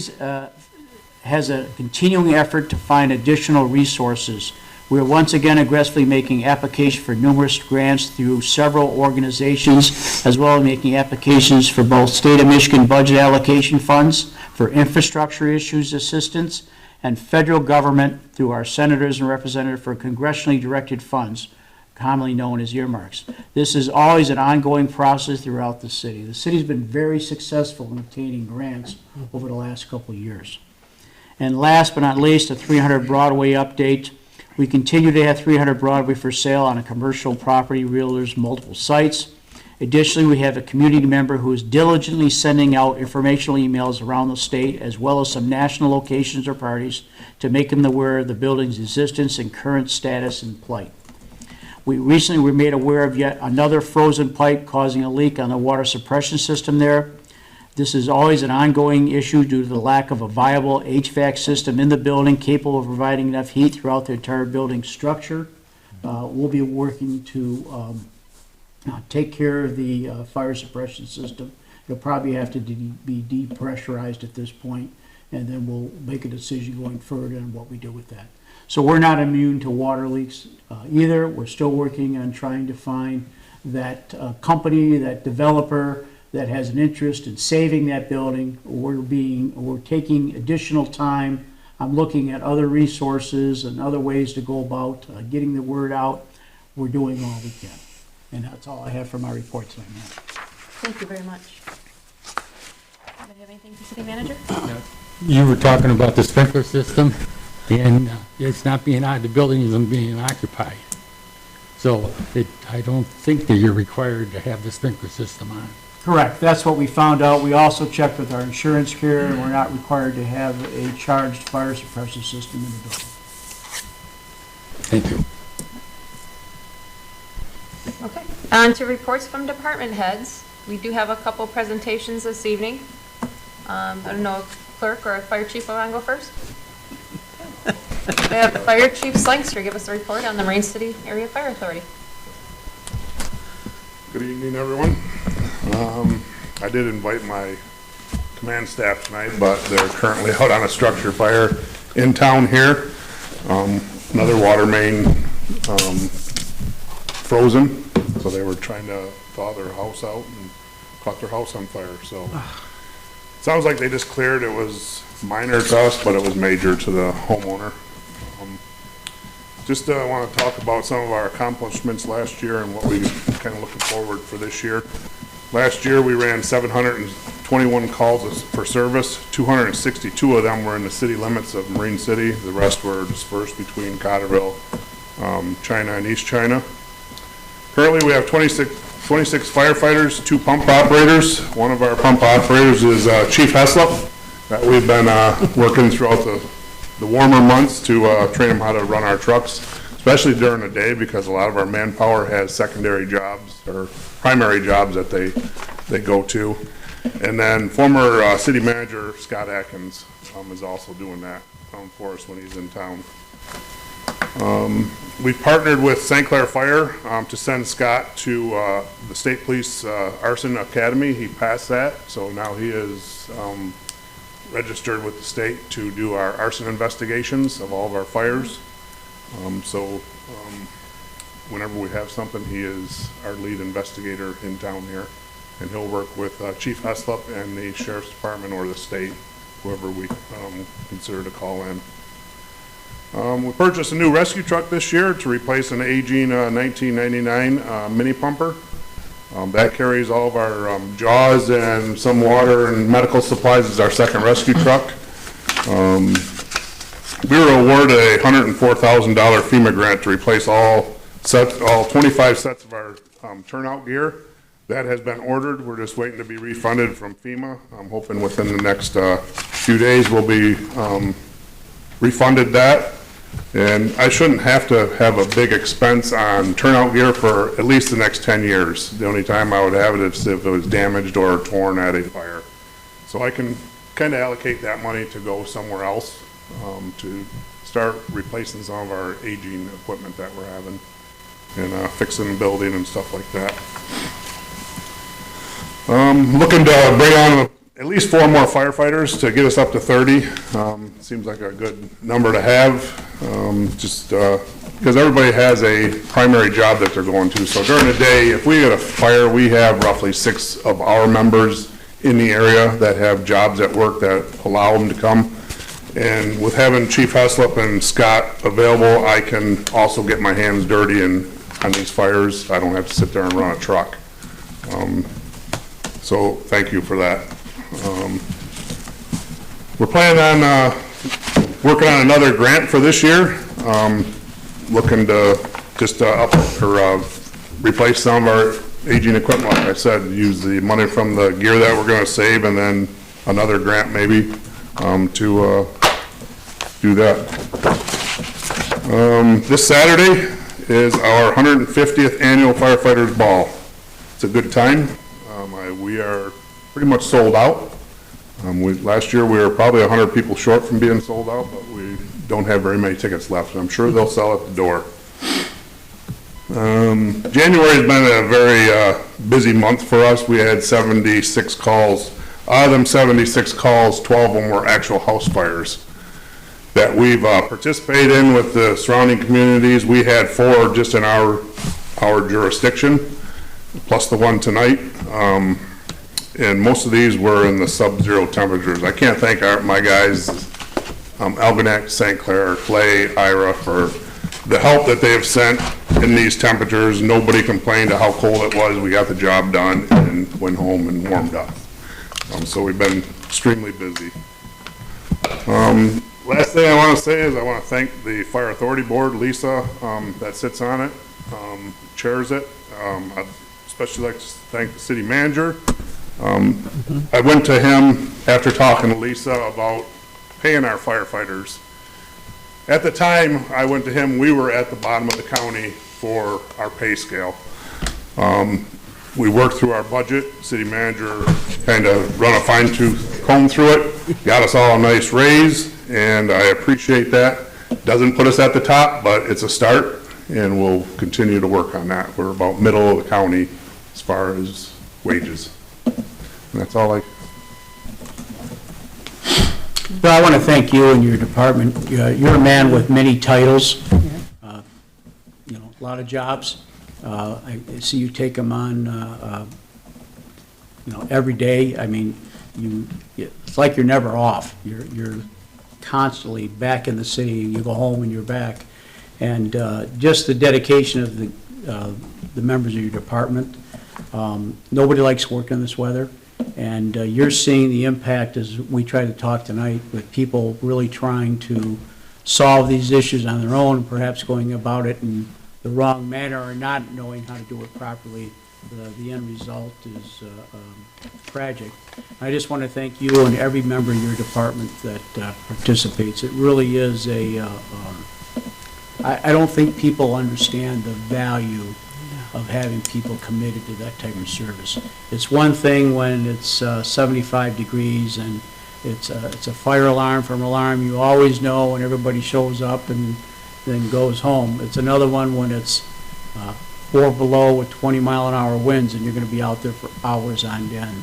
has a continuing effort to find additional resources. We are once again aggressively making application for numerous grants through several organizations, as well as making applications for both state of Michigan budget allocation funds for infrastructure issues assistance and federal government through our senators and representatives for congressionally directed funds, commonly known as earmarks. This is always an ongoing process throughout the city. The city's been very successful in obtaining grants over the last couple of years. And last but not least, a 300 Broadway update. We continue to have 300 Broadway for sale on a commercial property, realtors, multiple sites. Additionally, we have a community member who is diligently sending out informational emails around the state, as well as some national locations or parties, to make them aware of the building's existence and current status and plight. We recently were made aware of yet another frozen pipe causing a leak on the water suppression system there. This is always an ongoing issue due to the lack of a viable HVAC system in the building capable of providing enough heat throughout the entire building structure. We'll be working to take care of the fire suppression system. It'll probably have to be depressurized at this point, and then we'll make a decision going further on what we do with that. So we're not immune to water leaks either. We're still working on trying to find that company, that developer that has an interest in saving that building. We're taking additional time. I'm looking at other resources and other ways to go about getting the word out. We're doing all we can. And that's all I have for my report tonight, ma'am. Thank you very much. Anybody have anything for city manager? You were talking about the sprinkler system, and it's not being, the building isn't being occupied. So I don't think that you're required to have the sprinkler system on. Correct. That's what we found out. We also checked with our insurance carrier, and we're not required to have a charged fire suppression system in the building. Thank you. Okay. On to reports from department heads. We do have a couple presentations this evening. I don't know if clerk or fire chief want to go first? We have the Fire Chief Slankster give us a report on the Marine City Area Fire Authority. Good evening, everyone. I did invite my command staff tonight, but they're currently out on a structure fire in town here. Another water main frozen. so they were trying to thaw their house out and caught their house on fire, so. Sounds like they just cleared, it was minor to us, but it was major to the homeowner. Just want to talk about some of our accomplishments last year and what we kind of looking forward for this year. Last year, we ran 721 calls for service. 262 of them were in the city limits of Marine City. The rest were dispersed between Cotterville, China, and East China. Currently, we have 26 firefighters, 2 pump operators. One of our pump operators is Chief Heslop, that we've been working throughout the warmer months to train them how to run our trucks, especially during the day, because a lot of our manpower has secondary jobs or primary jobs that they go to. And then former city manager Scott Atkins is also doing that for us when he's in town. We've partnered with St. Clair Fire to send Scott to the State Police Arson Academy. He passed that, so now he is registered with the state to do our arson investigations of all of our fires. Whenever we have something, he is our lead investigator in town here. And he'll work with Chief Heslop and the Sheriff's Department or the state, whoever we consider to call in. We purchased a new rescue truck this year to replace an aging 1999 mini pumper. That carries all of our jaws and some water and medical supplies as our second rescue truck. We were awarded a $104,000 FEMA grant to replace all 25 sets of our turnout gear. That has been ordered. We're just waiting to be refunded from FEMA. I'm hoping within the next few days we'll be refunded that. And I shouldn't have to have a big expense on turnout gear for at least the next 10 years. The only time I would have it is if it was damaged or torn at a fire. So I can kind of allocate that money to go somewhere else to start replacing some of our aging equipment that we're having and fixing the building and stuff like that. Looking to bring on at least 4 more firefighters to get us up to 30. Seems like a good number to have, just because everybody has a primary job that they're going to. So during the day, if we get a fire, we have roughly 6 of our members in the area that have jobs at work that allow them to come. And with having Chief Heslop and Scott available, I can also get my hands dirty on these fires. I don't have to sit there and run a truck. So thank you for that. We're planning on working on another grant for this year. Looking to just replace some of our aging equipment. Like I said, use the money from the gear that we're going to save, and then another grant maybe to do that. This Saturday is our 150th annual Firefighters Ball. It's a good time. We are pretty much sold out. Last year we were probably 100 people short from being sold out, but we don't have very many tickets left, and I'm sure they'll sell at the door. January has been a very busy month for us. We had 76 calls. Out of them 76 calls, 12 of them were actual house fires that we've participated in with the surrounding communities. We had 4 just in our jurisdiction, plus the one tonight. And most of these were in the sub-zero temperatures. I can't thank my guys, Algonac, St. Clair, Clay, Ira, for the help that they have sent in these temperatures. Nobody complained of how cold it was. We got the job done and went home and warmed up. So we've been extremely busy. Last thing I want to say is I want to thank the Fire Authority Board, Lisa, that sits on it, chairs it. I'd especially like to thank the city manager. I went to him after talking to Lisa about paying our firefighters. At the time I went to him, we were at the bottom of the county for our pay scale. We worked through our budget. City manager kind of run a fine-tooth comb through it, got us all a nice raise, and I appreciate that. Doesn't put us at the top, but it's a start, and we'll continue to work on that. We're about middle of the county as far as wages. And that's all Well, I want to thank you and your department. You're a man with many titles, a lot of jobs. I see you take them on, every day. I mean, it's like you're never off. You're constantly back in the city. You go home and you're back. And just the dedication of the members of your department. Nobody likes working in this weather. And you're seeing the impact as we try to talk tonight with people really trying to solve these issues on their own, perhaps going about it in the wrong manner or not knowing how to do it properly. The end result is tragic. I just want to thank you and every member of your department that participates. It really is I don't think people understand the value of having people committed to that type of service. It's one thing when it's 75 degrees and it's a fire alarm from an alarm you always know and everybody shows up and then goes home. It's another one when it's 4 below with 20-mile-an-hour winds and you're going to be out there for hours on end.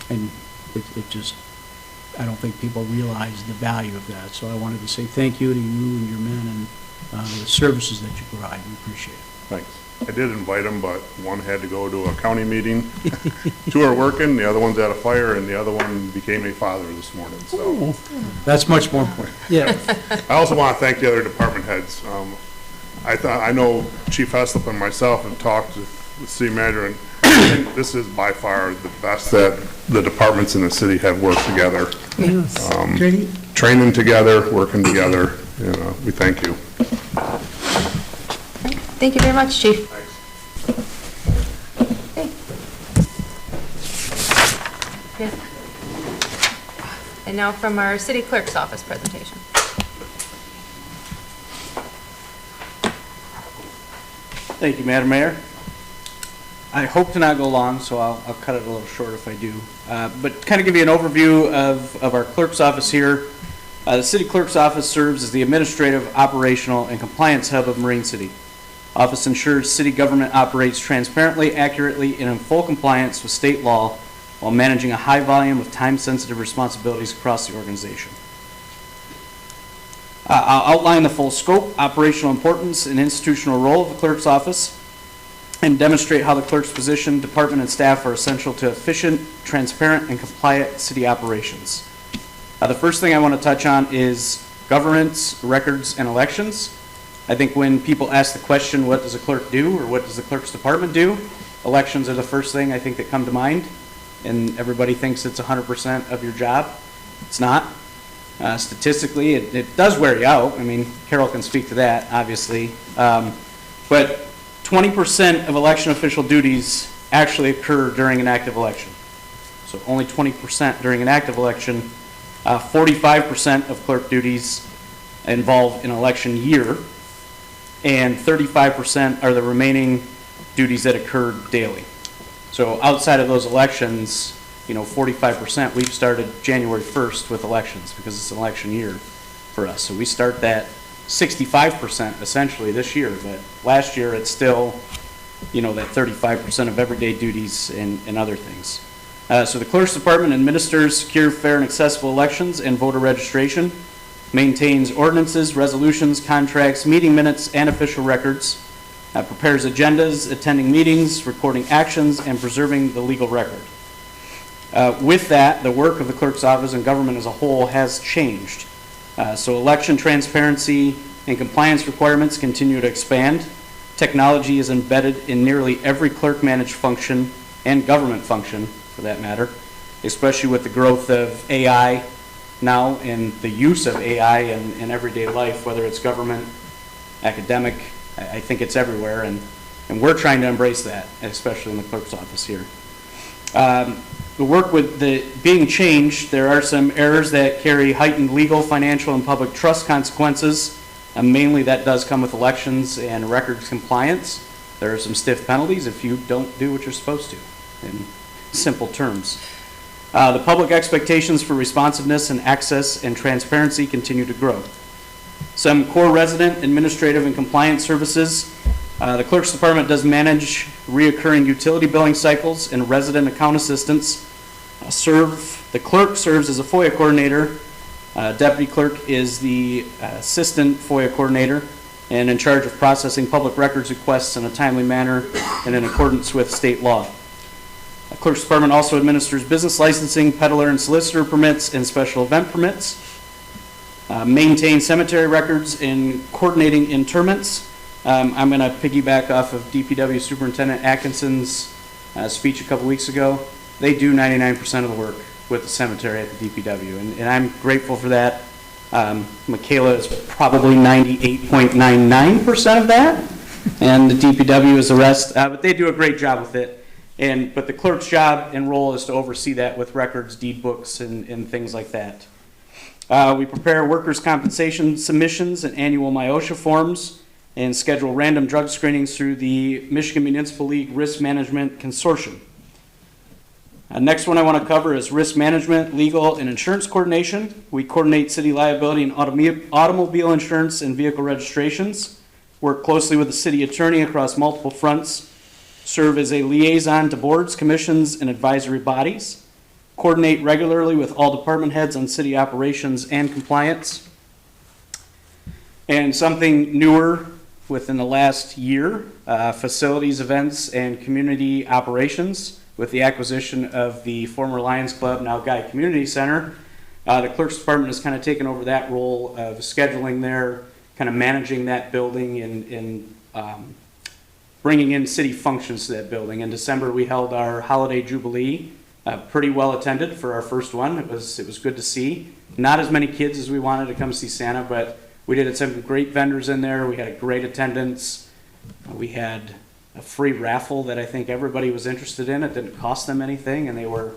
And it just, I don't think people realize the value of that. So I wanted to say thank you to you and your men and the services that you provide. We appreciate it. Thanks. I did invite them, but one had to go to a county meeting. Two are working, the other one's at a fire, and the other one became a father this morning, so. That's much more important. Yeah. I also want to thank the other department heads. I know Chief Heslop and myself have talked with the city manager, and this is by far the best that the departments in the city have worked together. Yes. Great. Training together, working together, we thank you. Thank you very much, Chief. Okay. And now from our city clerk's office presentation. Thank you, Madam Mayor. I hope to not go long, so I'll cut it a little short if I do. But kind of give you an overview of our clerk's office here. The city clerk's office serves as the administrative, operational, and compliance hub of Marine City. Office ensures city government operates transparently, accurately, and in full compliance with state law while managing a high volume of time-sensitive responsibilities across the organization. I'll outline the full scope, operational importance, and institutional role of the clerk's office and demonstrate how the clerk's position, department, and staff are essential to efficient, transparent, and compliant city operations. The first thing I want to touch on is governance, records, and elections. I think when people ask the question, what does a clerk do, or what does the clerk's department do, elections are the first thing I think that come to mind, and everybody thinks it's 100% of your job. It's not. Statistically, it does wear you out. I mean, Carol can speak to that, obviously. But 20% of election official duties actually occur during an active election. So only 20% during an active election. 45% of clerk duties involve an election year, and 35% are the remaining duties that occur daily. So outside of those elections, 45%, we've started January 1st with elections because it's an election year for us. So we start that 65% essentially this year, but last year it's still, that 35% of everyday duties and other things. So the clerk's department administers secure, fair, and accessible elections and voter registration, maintains ordinances, resolutions, contracts, meeting minutes, and official records, prepares agendas, attending meetings, recording actions, and preserving the legal record. With that, the work of the clerk's office and government as a whole has changed. So election transparency and compliance requirements continue to expand. Technology is embedded in nearly every clerk-managed function and government function, for that matter, especially with the growth of AI now and the use of AI in everyday life, whether it's government, academic. I think it's everywhere, and we're trying to embrace that, especially in the clerk's office here. The work with the being changed, there are some errors that carry heightened legal, financial, and public trust consequences. Mainly that does come with elections and records compliance. There are some stiff penalties if you don't do what you're supposed to, in simple terms. The public expectations for responsiveness and access and transparency continue to grow. Some core resident, administrative, and compliance services. The clerk's department does manage reoccurring utility billing cycles and resident account assistance. The clerk serves as a FOIA coordinator. Deputy clerk is the assistant FOIA coordinator. and in charge of processing public records requests in a timely manner and in accordance with state law. The Clerk's Department also administers business licensing, peddler and solicitor permits, and special event permits. Maintain cemetery records and coordinating interments. I'm going to piggyback off of DPW Superintendent Atkinson's speech a couple weeks ago. They do 99% of the work with the cemetery at the DPW, and I'm grateful for that. Michaela is probably 98.99% of that, and the DPW is the rest, but they do a great job with it. But the clerk's job and role is to oversee that with records, deed books, and things like that. We prepare workers' compensation submissions and annual MIOSHA forms and schedule random drug screenings through the Michigan Municipal League Risk Management Consortium. Next one I want to cover is risk management, legal, and insurance coordination. We coordinate city liability and automobile insurance and vehicle registrations, work closely with the city attorney across multiple fronts, serve as a liaison to boards, commissions, and advisory bodies, coordinate regularly with all department heads on city operations and compliance. And something newer within the last year, facilities, events, and community operations. With the acquisition of the former Lions Club, now Guy Community Center, the Clerk's Department has kind of taken over that role of scheduling there, kind of managing that building and bringing in city functions to that building. In December, we held our Holiday Jubilee, pretty well attended for our first one. It was good to see. Not as many kids as we wanted to come see Santa, but we did some great vendors in there. We had a great attendance. We had a free raffle that I think everybody was interested in. It didn't cost them anything, and they were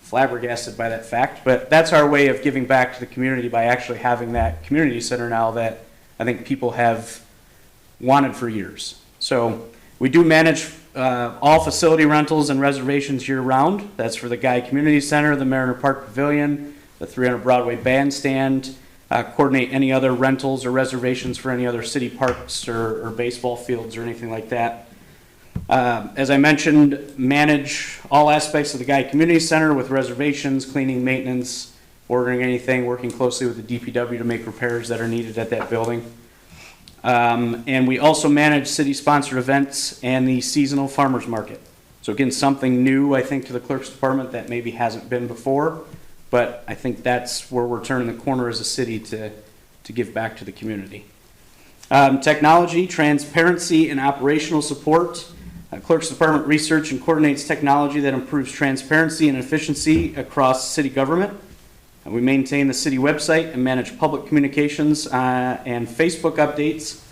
flabbergasted by that fact. But that's our way of giving back to the community by actually having that community center now that I think people have wanted for years. So we do manage all facility rentals and reservations year-round. That's for the Guy Community Center, the Mariner Park Pavilion, the 300 Broadway Bandstand, coordinate any other rentals or reservations for any other city parks or baseball fields or anything like that. As I mentioned, manage all aspects of the Guy Community Center with reservations, cleaning, maintenance, ordering anything, working closely with the DPW to make repairs that are needed at that building. And we also manage city-sponsored events and the seasonal farmers market. So again, something new, I think, to the Clerk's Department that maybe hasn't been before, but I think that's where we're turning the corner as a city to give back to the community. Technology, transparency, and operational support. Clerk's Department research and coordinates technology that improves transparency and efficiency across city government. We maintain the city website and manage public communications and Facebook updates,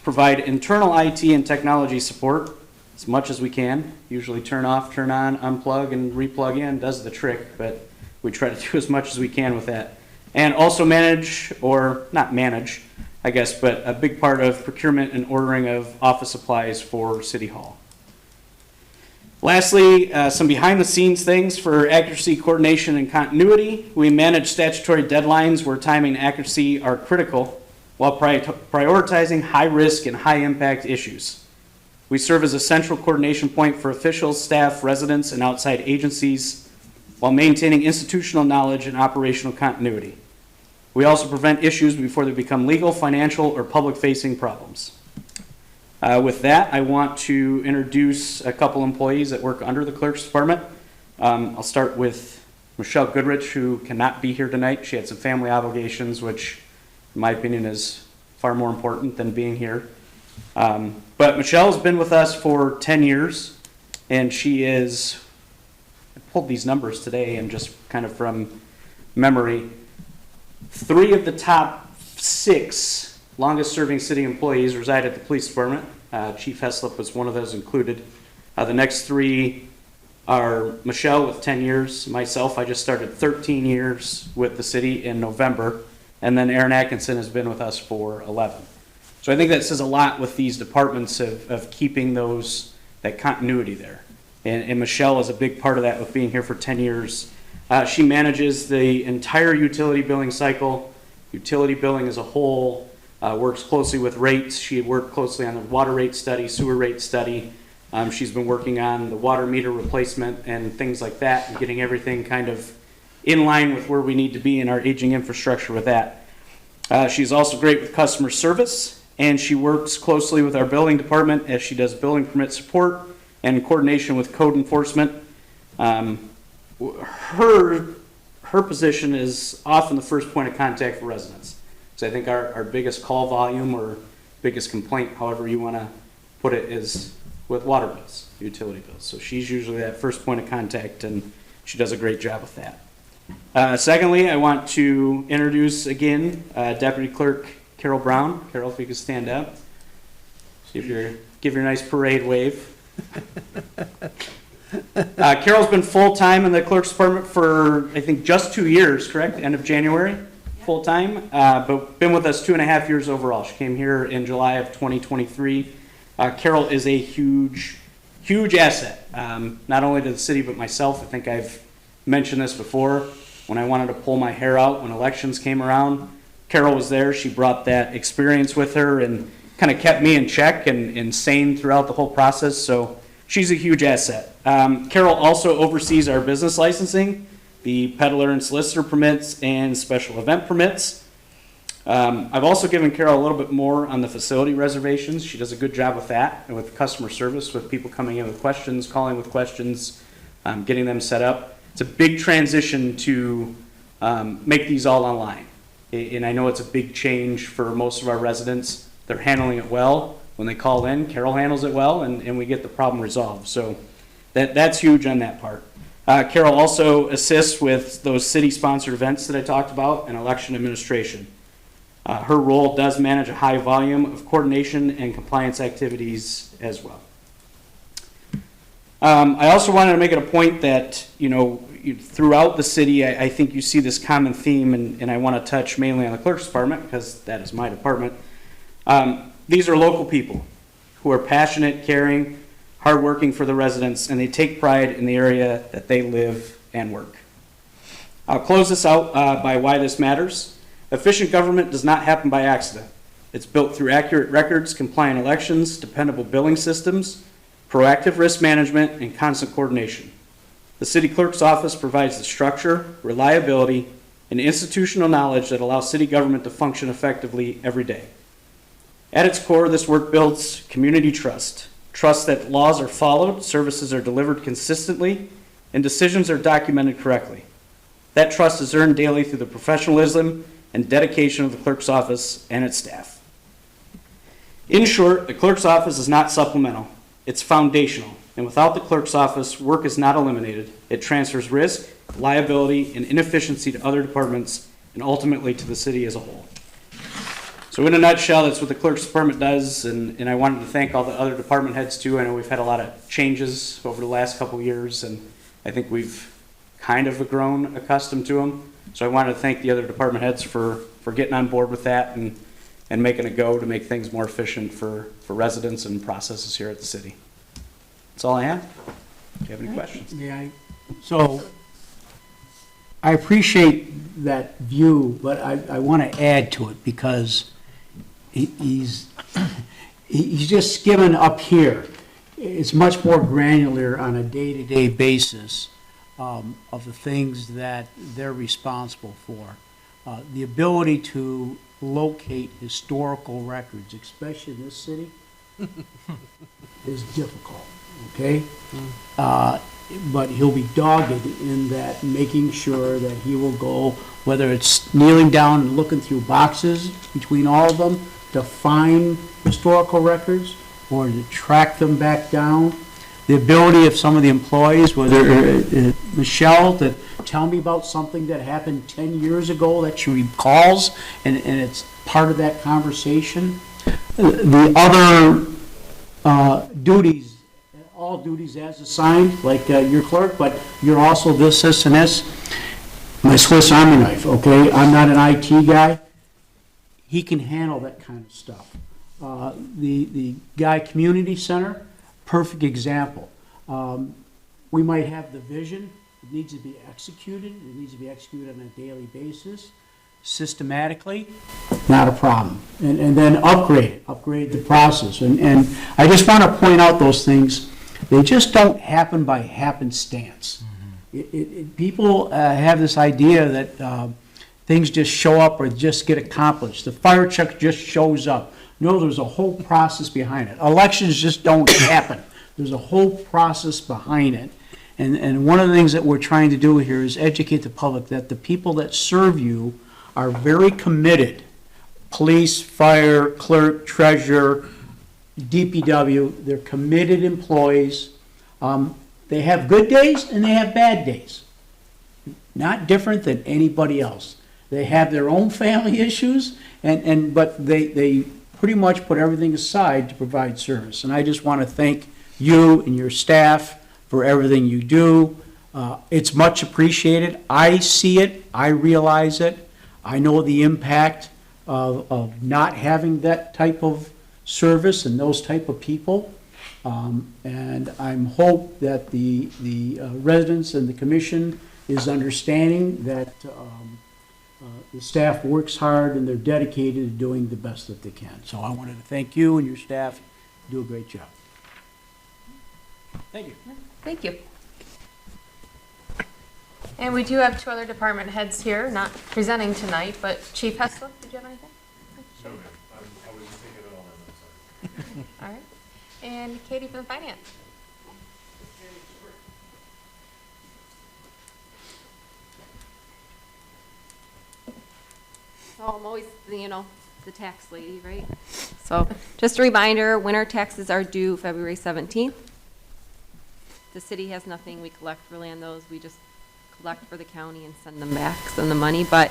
provide internal IT and technology support as much as we can, usually turn off, turn on, unplug, and replug in does the trick, but we try to do as much as we can with that. And also manage, or not manage, I guess, but a big part of procurement and ordering of office supplies for City Hall. Lastly, some behind-the-scenes things for accuracy, coordination, and continuity. We manage statutory deadlines where timing and accuracy are critical while prioritizing high-risk and high-impact issues. We serve as a central coordination point for officials, staff, residents, and outside agencies while maintaining institutional knowledge and operational continuity. We also prevent issues before they become legal, financial, or public-facing problems. With that, I want to introduce a couple employees that work under the Clerk's Department. I'll start with Michelle Goodrich, who cannot be here tonight. She had some family obligations, which, in my opinion, is far more important than being here. But Michelle's been with us for 10 years, and she is, I pulled these numbers today and just kind of from memory, 3 of the top 6 longest serving city employees reside at the police department. Chief Heslop was one of those included. The next 3 are Michelle with 10 years, myself, I just started 13 years with the city in November, and then Aaron Atkinson has been with us for 11. So I think that says a lot with these departments of keeping that continuity there. And Michelle is a big part of that with being here for 10 years. She manages the entire utility billing cycle, utility billing as a whole, works closely with rates. She had worked closely on the water rate study, sewer rate study. She's been working on the water meter replacement and things like that, and getting everything kind of in line with where we need to be in our aging infrastructure with that. She's also great with customer service and she works closely with our building department as she does building permit support and in coordination with code enforcement. Her position is often the first point of contact for residents. So I think our biggest call volume or biggest complaint, however you want to put it, is with water bills, utility bills. So she's usually that first point of contact, and she does a great job with that. Secondly, I want to introduce again Deputy Clerk Carol Brown. Carol, if you could stand up. See if you're, give your nice parade wave. Carol's been full-time in the clerk's department for, I think, just 2 years, correct? End of January, full-time, but been with us 2.5 years overall. She came here in July of 2023. Carol is a huge asset, not only to the city, but myself. I think I've mentioned this before. When I wanted to pull my hair out when elections came around, Carol was there. She brought that experience with her and kind of kept me in check and sane throughout the whole process. So she's a huge asset. Carol also oversees our business licensing, the peddler and solicitor permits, and special event permits. I've also given Carol a little bit more on the facility reservations. She does a good job with that and with customer service, with people coming in with questions, calling with questions, getting them set up. It's a big transition to make these all online. And I know it's a big change for most of our residents. They're handling it well. When they call in, Carol handles it well, and we get the problem resolved. So that's huge on that part. Carol also assists with those city-sponsored events that I talked about and election administration. Her role does manage a high volume of coordination and compliance activities as well. I also wanted to make it a point that, throughout the city, I think you see this common theme, and I want to touch mainly on the clerk's department because that is my department. These are local people who are passionate, caring, hardworking for the residents, and they take pride in the area that they live and work. I'll close this out by why this matters. Efficient government does not happen by accident. It's built through accurate records, compliant elections, dependable billing systems, proactive risk management, and constant coordination. The city clerk's office provides the structure, reliability, and institutional knowledge that allows city government to function effectively every day. At its core, this work builds community trust. Trust that laws are followed, services are delivered consistently, and decisions are documented correctly. That trust is earned daily through the professionalism and dedication of the clerk's office and its staff. In short, the clerk's office is not supplemental, it's foundational. And without the clerk's office, work is not eliminated. It transfers risk, liability, and inefficiency to other departments and ultimately to the city as a whole. So in a nutshell, that's what the clerk's department does, and I wanted to thank all the other department heads too. I know we've had a lot of changes over the last couple of years, and I think we've kind of grown accustomed to them. So I wanted to thank the other department heads for getting on board with that and making it go to make things more efficient for residents and processes here at the city. That's all I have. Do you have any questions? Yeah, so I appreciate that view, but I want to add to it because he's just skimming up here. It's much more granular on a day-to-day basis of the things that they're responsible for. The ability to locate historical records, especially in this city, is difficult, okay? But he'll be dogged in that, making sure that he will go, whether it's kneeling down and looking through boxes between all of them to find historical records or to track them back down. The ability of some of the employees, whether Michelle, to tell me about something that happened 10 years ago that she recalls, and it's part of that conversation. The other duties, all duties as assigned, like your clerk, but you're also this and this. My Swiss Army knife, okay? I'm not an IT guy. He can handle that kind of stuff. The guy community center, perfect example. We might have the vision. It needs to be executed. It needs to be executed on a daily basis, systematically, not a problem. And then upgrade the process. And I just want to point out those things. They just don't happen by happenstance. People have this idea that things just show up or just get accomplished. The fire truck just shows up. No, there's a whole process behind it. Elections just don't happen. There's a whole process behind it. And one of the things that we're trying to do here is educate the public that the people that serve you are very committed. Police, fire, clerk, treasurer, DPW, they're committed employees. They have good days and they have bad days. Not different than anybody else. They have their own family issues, but they pretty much put everything aside to provide service. And I just want to thank you and your staff for everything you do. It's much appreciated. I see it. I realize it. I know the impact of not having that type of service and those type of people. And I'm hope that the residents and the commission is understanding that the staff works hard and they're dedicated to doing the best that they can. So I wanted to thank you and your staff. You do a great job. Thank you. Thank you. And we do have two other department heads here, not presenting tonight, but Chief Heslop, did you have anything? No, ma'am. I was just thinking it all in, I'm sorry. All right. And Katie from Finance. Oh, I'm always, the tax lady, right? So, just a reminder, winter taxes are due February 17th. The city has nothing we collect really on those. We just collect for the county and send them back, send the money. But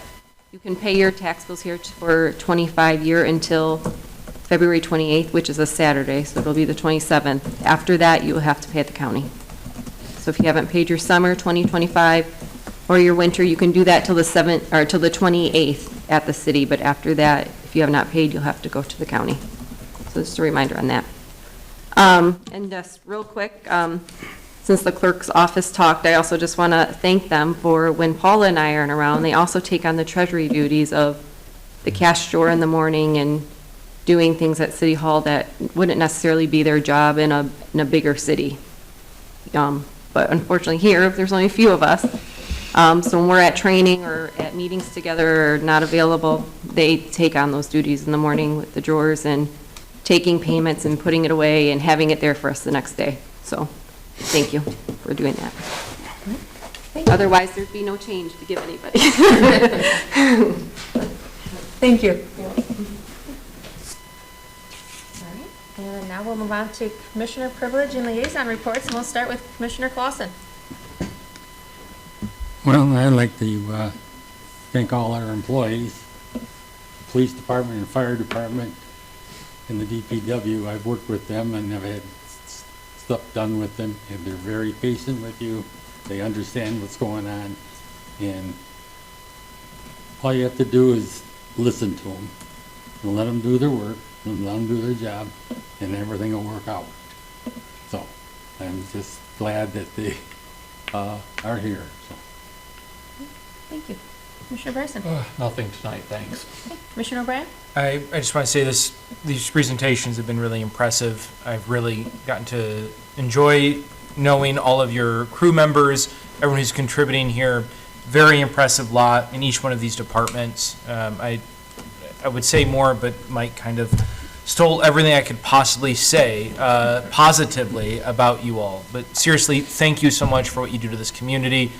you can pay your tax bills here for 25 year until February 28th, which is a Saturday, so it'll be the 27th. After that, you will have to pay at the county. So if you haven't paid your summer 2025 or your winter, you can do that till the 28th at the city, but after that, if you have not paid, you'll have to go to the county. So just a reminder on that. And just real quick, since the clerk's office talked, I also just want to thank them for when Paula and I aren't around, they also take on the treasury duties of the cash drawer in the morning and doing things at City Hall that wouldn't necessarily be their job in a bigger city. But unfortunately here, there's only a few of us. So when we're at training or at meetings together or not available, they take on those duties in the morning with the drawers and taking payments and putting it away and having it there for us the next day. So thank you for doing that. Otherwise, there'd be no change to give anybody. Thank you. All right. And now we'll move on to Commissioner Privilege and Liaison Reports, and we'll start with Commissioner Clausen. Well, I'd like to thank all our employees, police department and fire department, and the DPW. I've worked with them and I've had stuff done with them, and they're very patient with you. They understand what's going on, and all you have to do is listen to them and let them do their work and let them do their job, and everything will work out. So I'm just glad that they are here. So. Thank you. Commissioner Bryson. Nothing tonight, thanks. Okay. Commissioner O'Brien. I just want to say these presentations have been really impressive. I've really gotten to enjoy knowing all of your crew members, everyone who's contributing here. Very impressive lot in each one of these departments. I would say more, but Mike kind of stole everything I could possibly say positively about you all. But seriously, thank you so much for what you do to this community.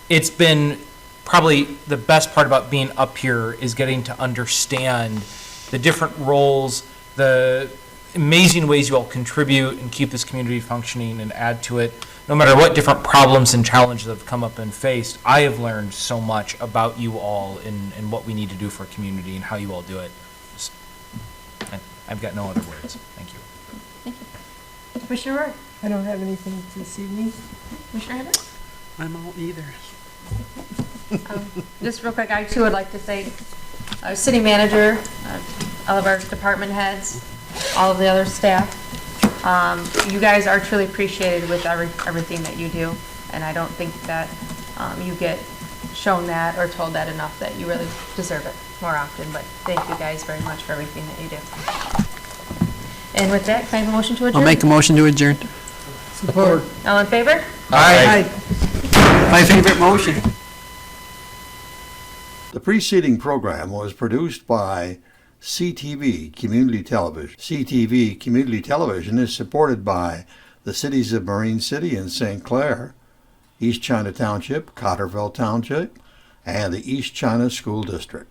It's been probably the best part about being up here is getting to understand the different roles, the amazing ways you all contribute and keep this community functioning and add to it. No matter what different problems and challenges that have come up and faced, I have learned so much about you all and what we need to do for a community and how you all do it. I've got no other words. Thank you. Thank you. Commissioner Roy. I don't have anything this evening. Commissioner Henry. I'm all either. Just real quick, I too would like to thank our city manager, all of our department heads, all of the other staff. You guys are truly appreciated with everything that you do, and I don't think that you get shown that or told that enough, that you really deserve it more often. But thank you guys very much for everything that you do. And with that, can I have a motion to adjourn? I'll make a motion to adjourn. Support. All in favor? Aye. My favorite motion. The preceding program was produced by CTV Community Television. CTV Community Television is supported by the cities of Marine City and St. Clair, East China Township, Cotterville Township, and the East China School District.